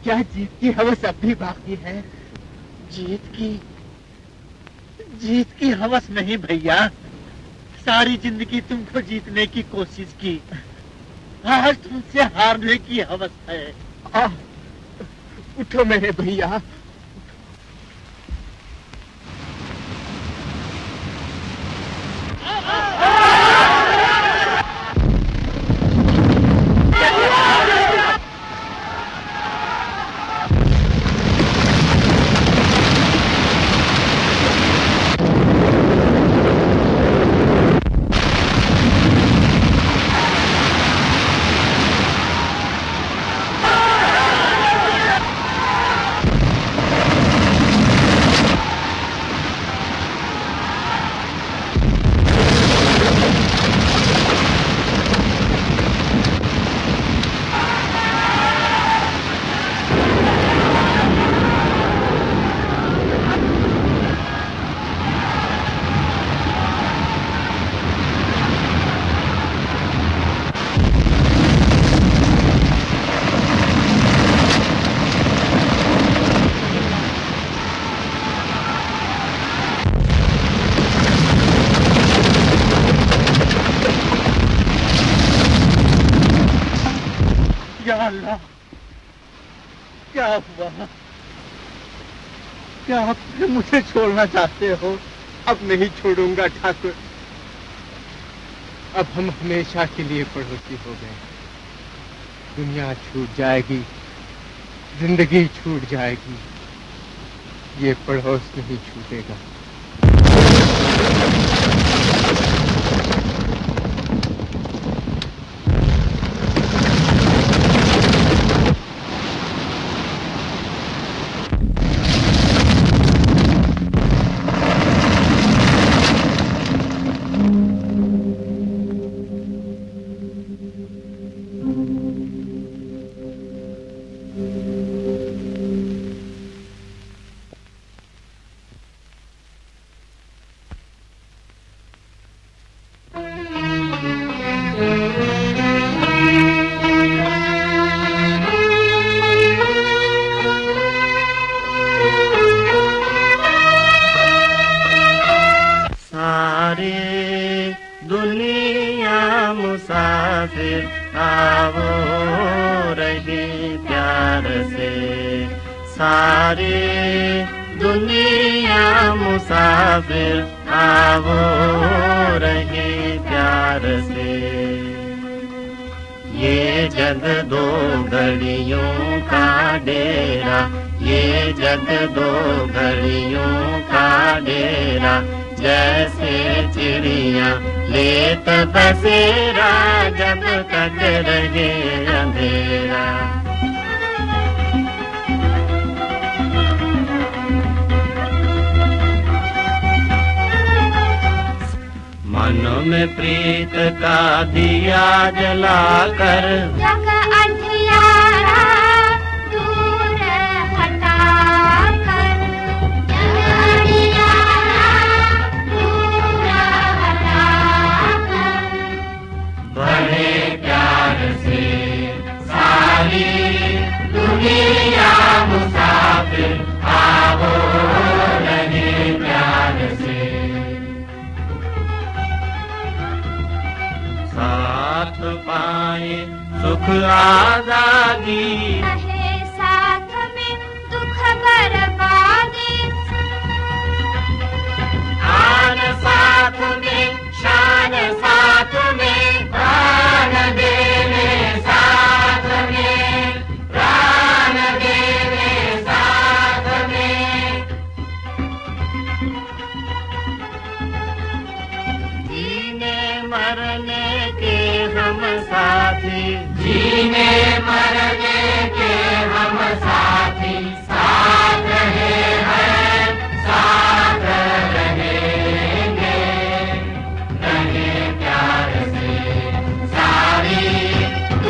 क्या जीत की हवस अब भी बाकी है? जीत की हवस नहीं भैया, सारी जिंदगी तुमको जीतने की कोशिश की, आज तुमसे हारने की हवस है। उठो मेरे भैया। अल्लाह, क्या हुआ? क्या आप मुझे छोड़ना चाहते हो? अब नहीं छोड़ूंगा ठाकुर। अब हम हमेशा के लिए पड़ोसी हो गए। दुनिया छूट जाएगी, जिंदगी छूट जाएगी, ये पड़ोस नहीं छूटेगा। जीने मरने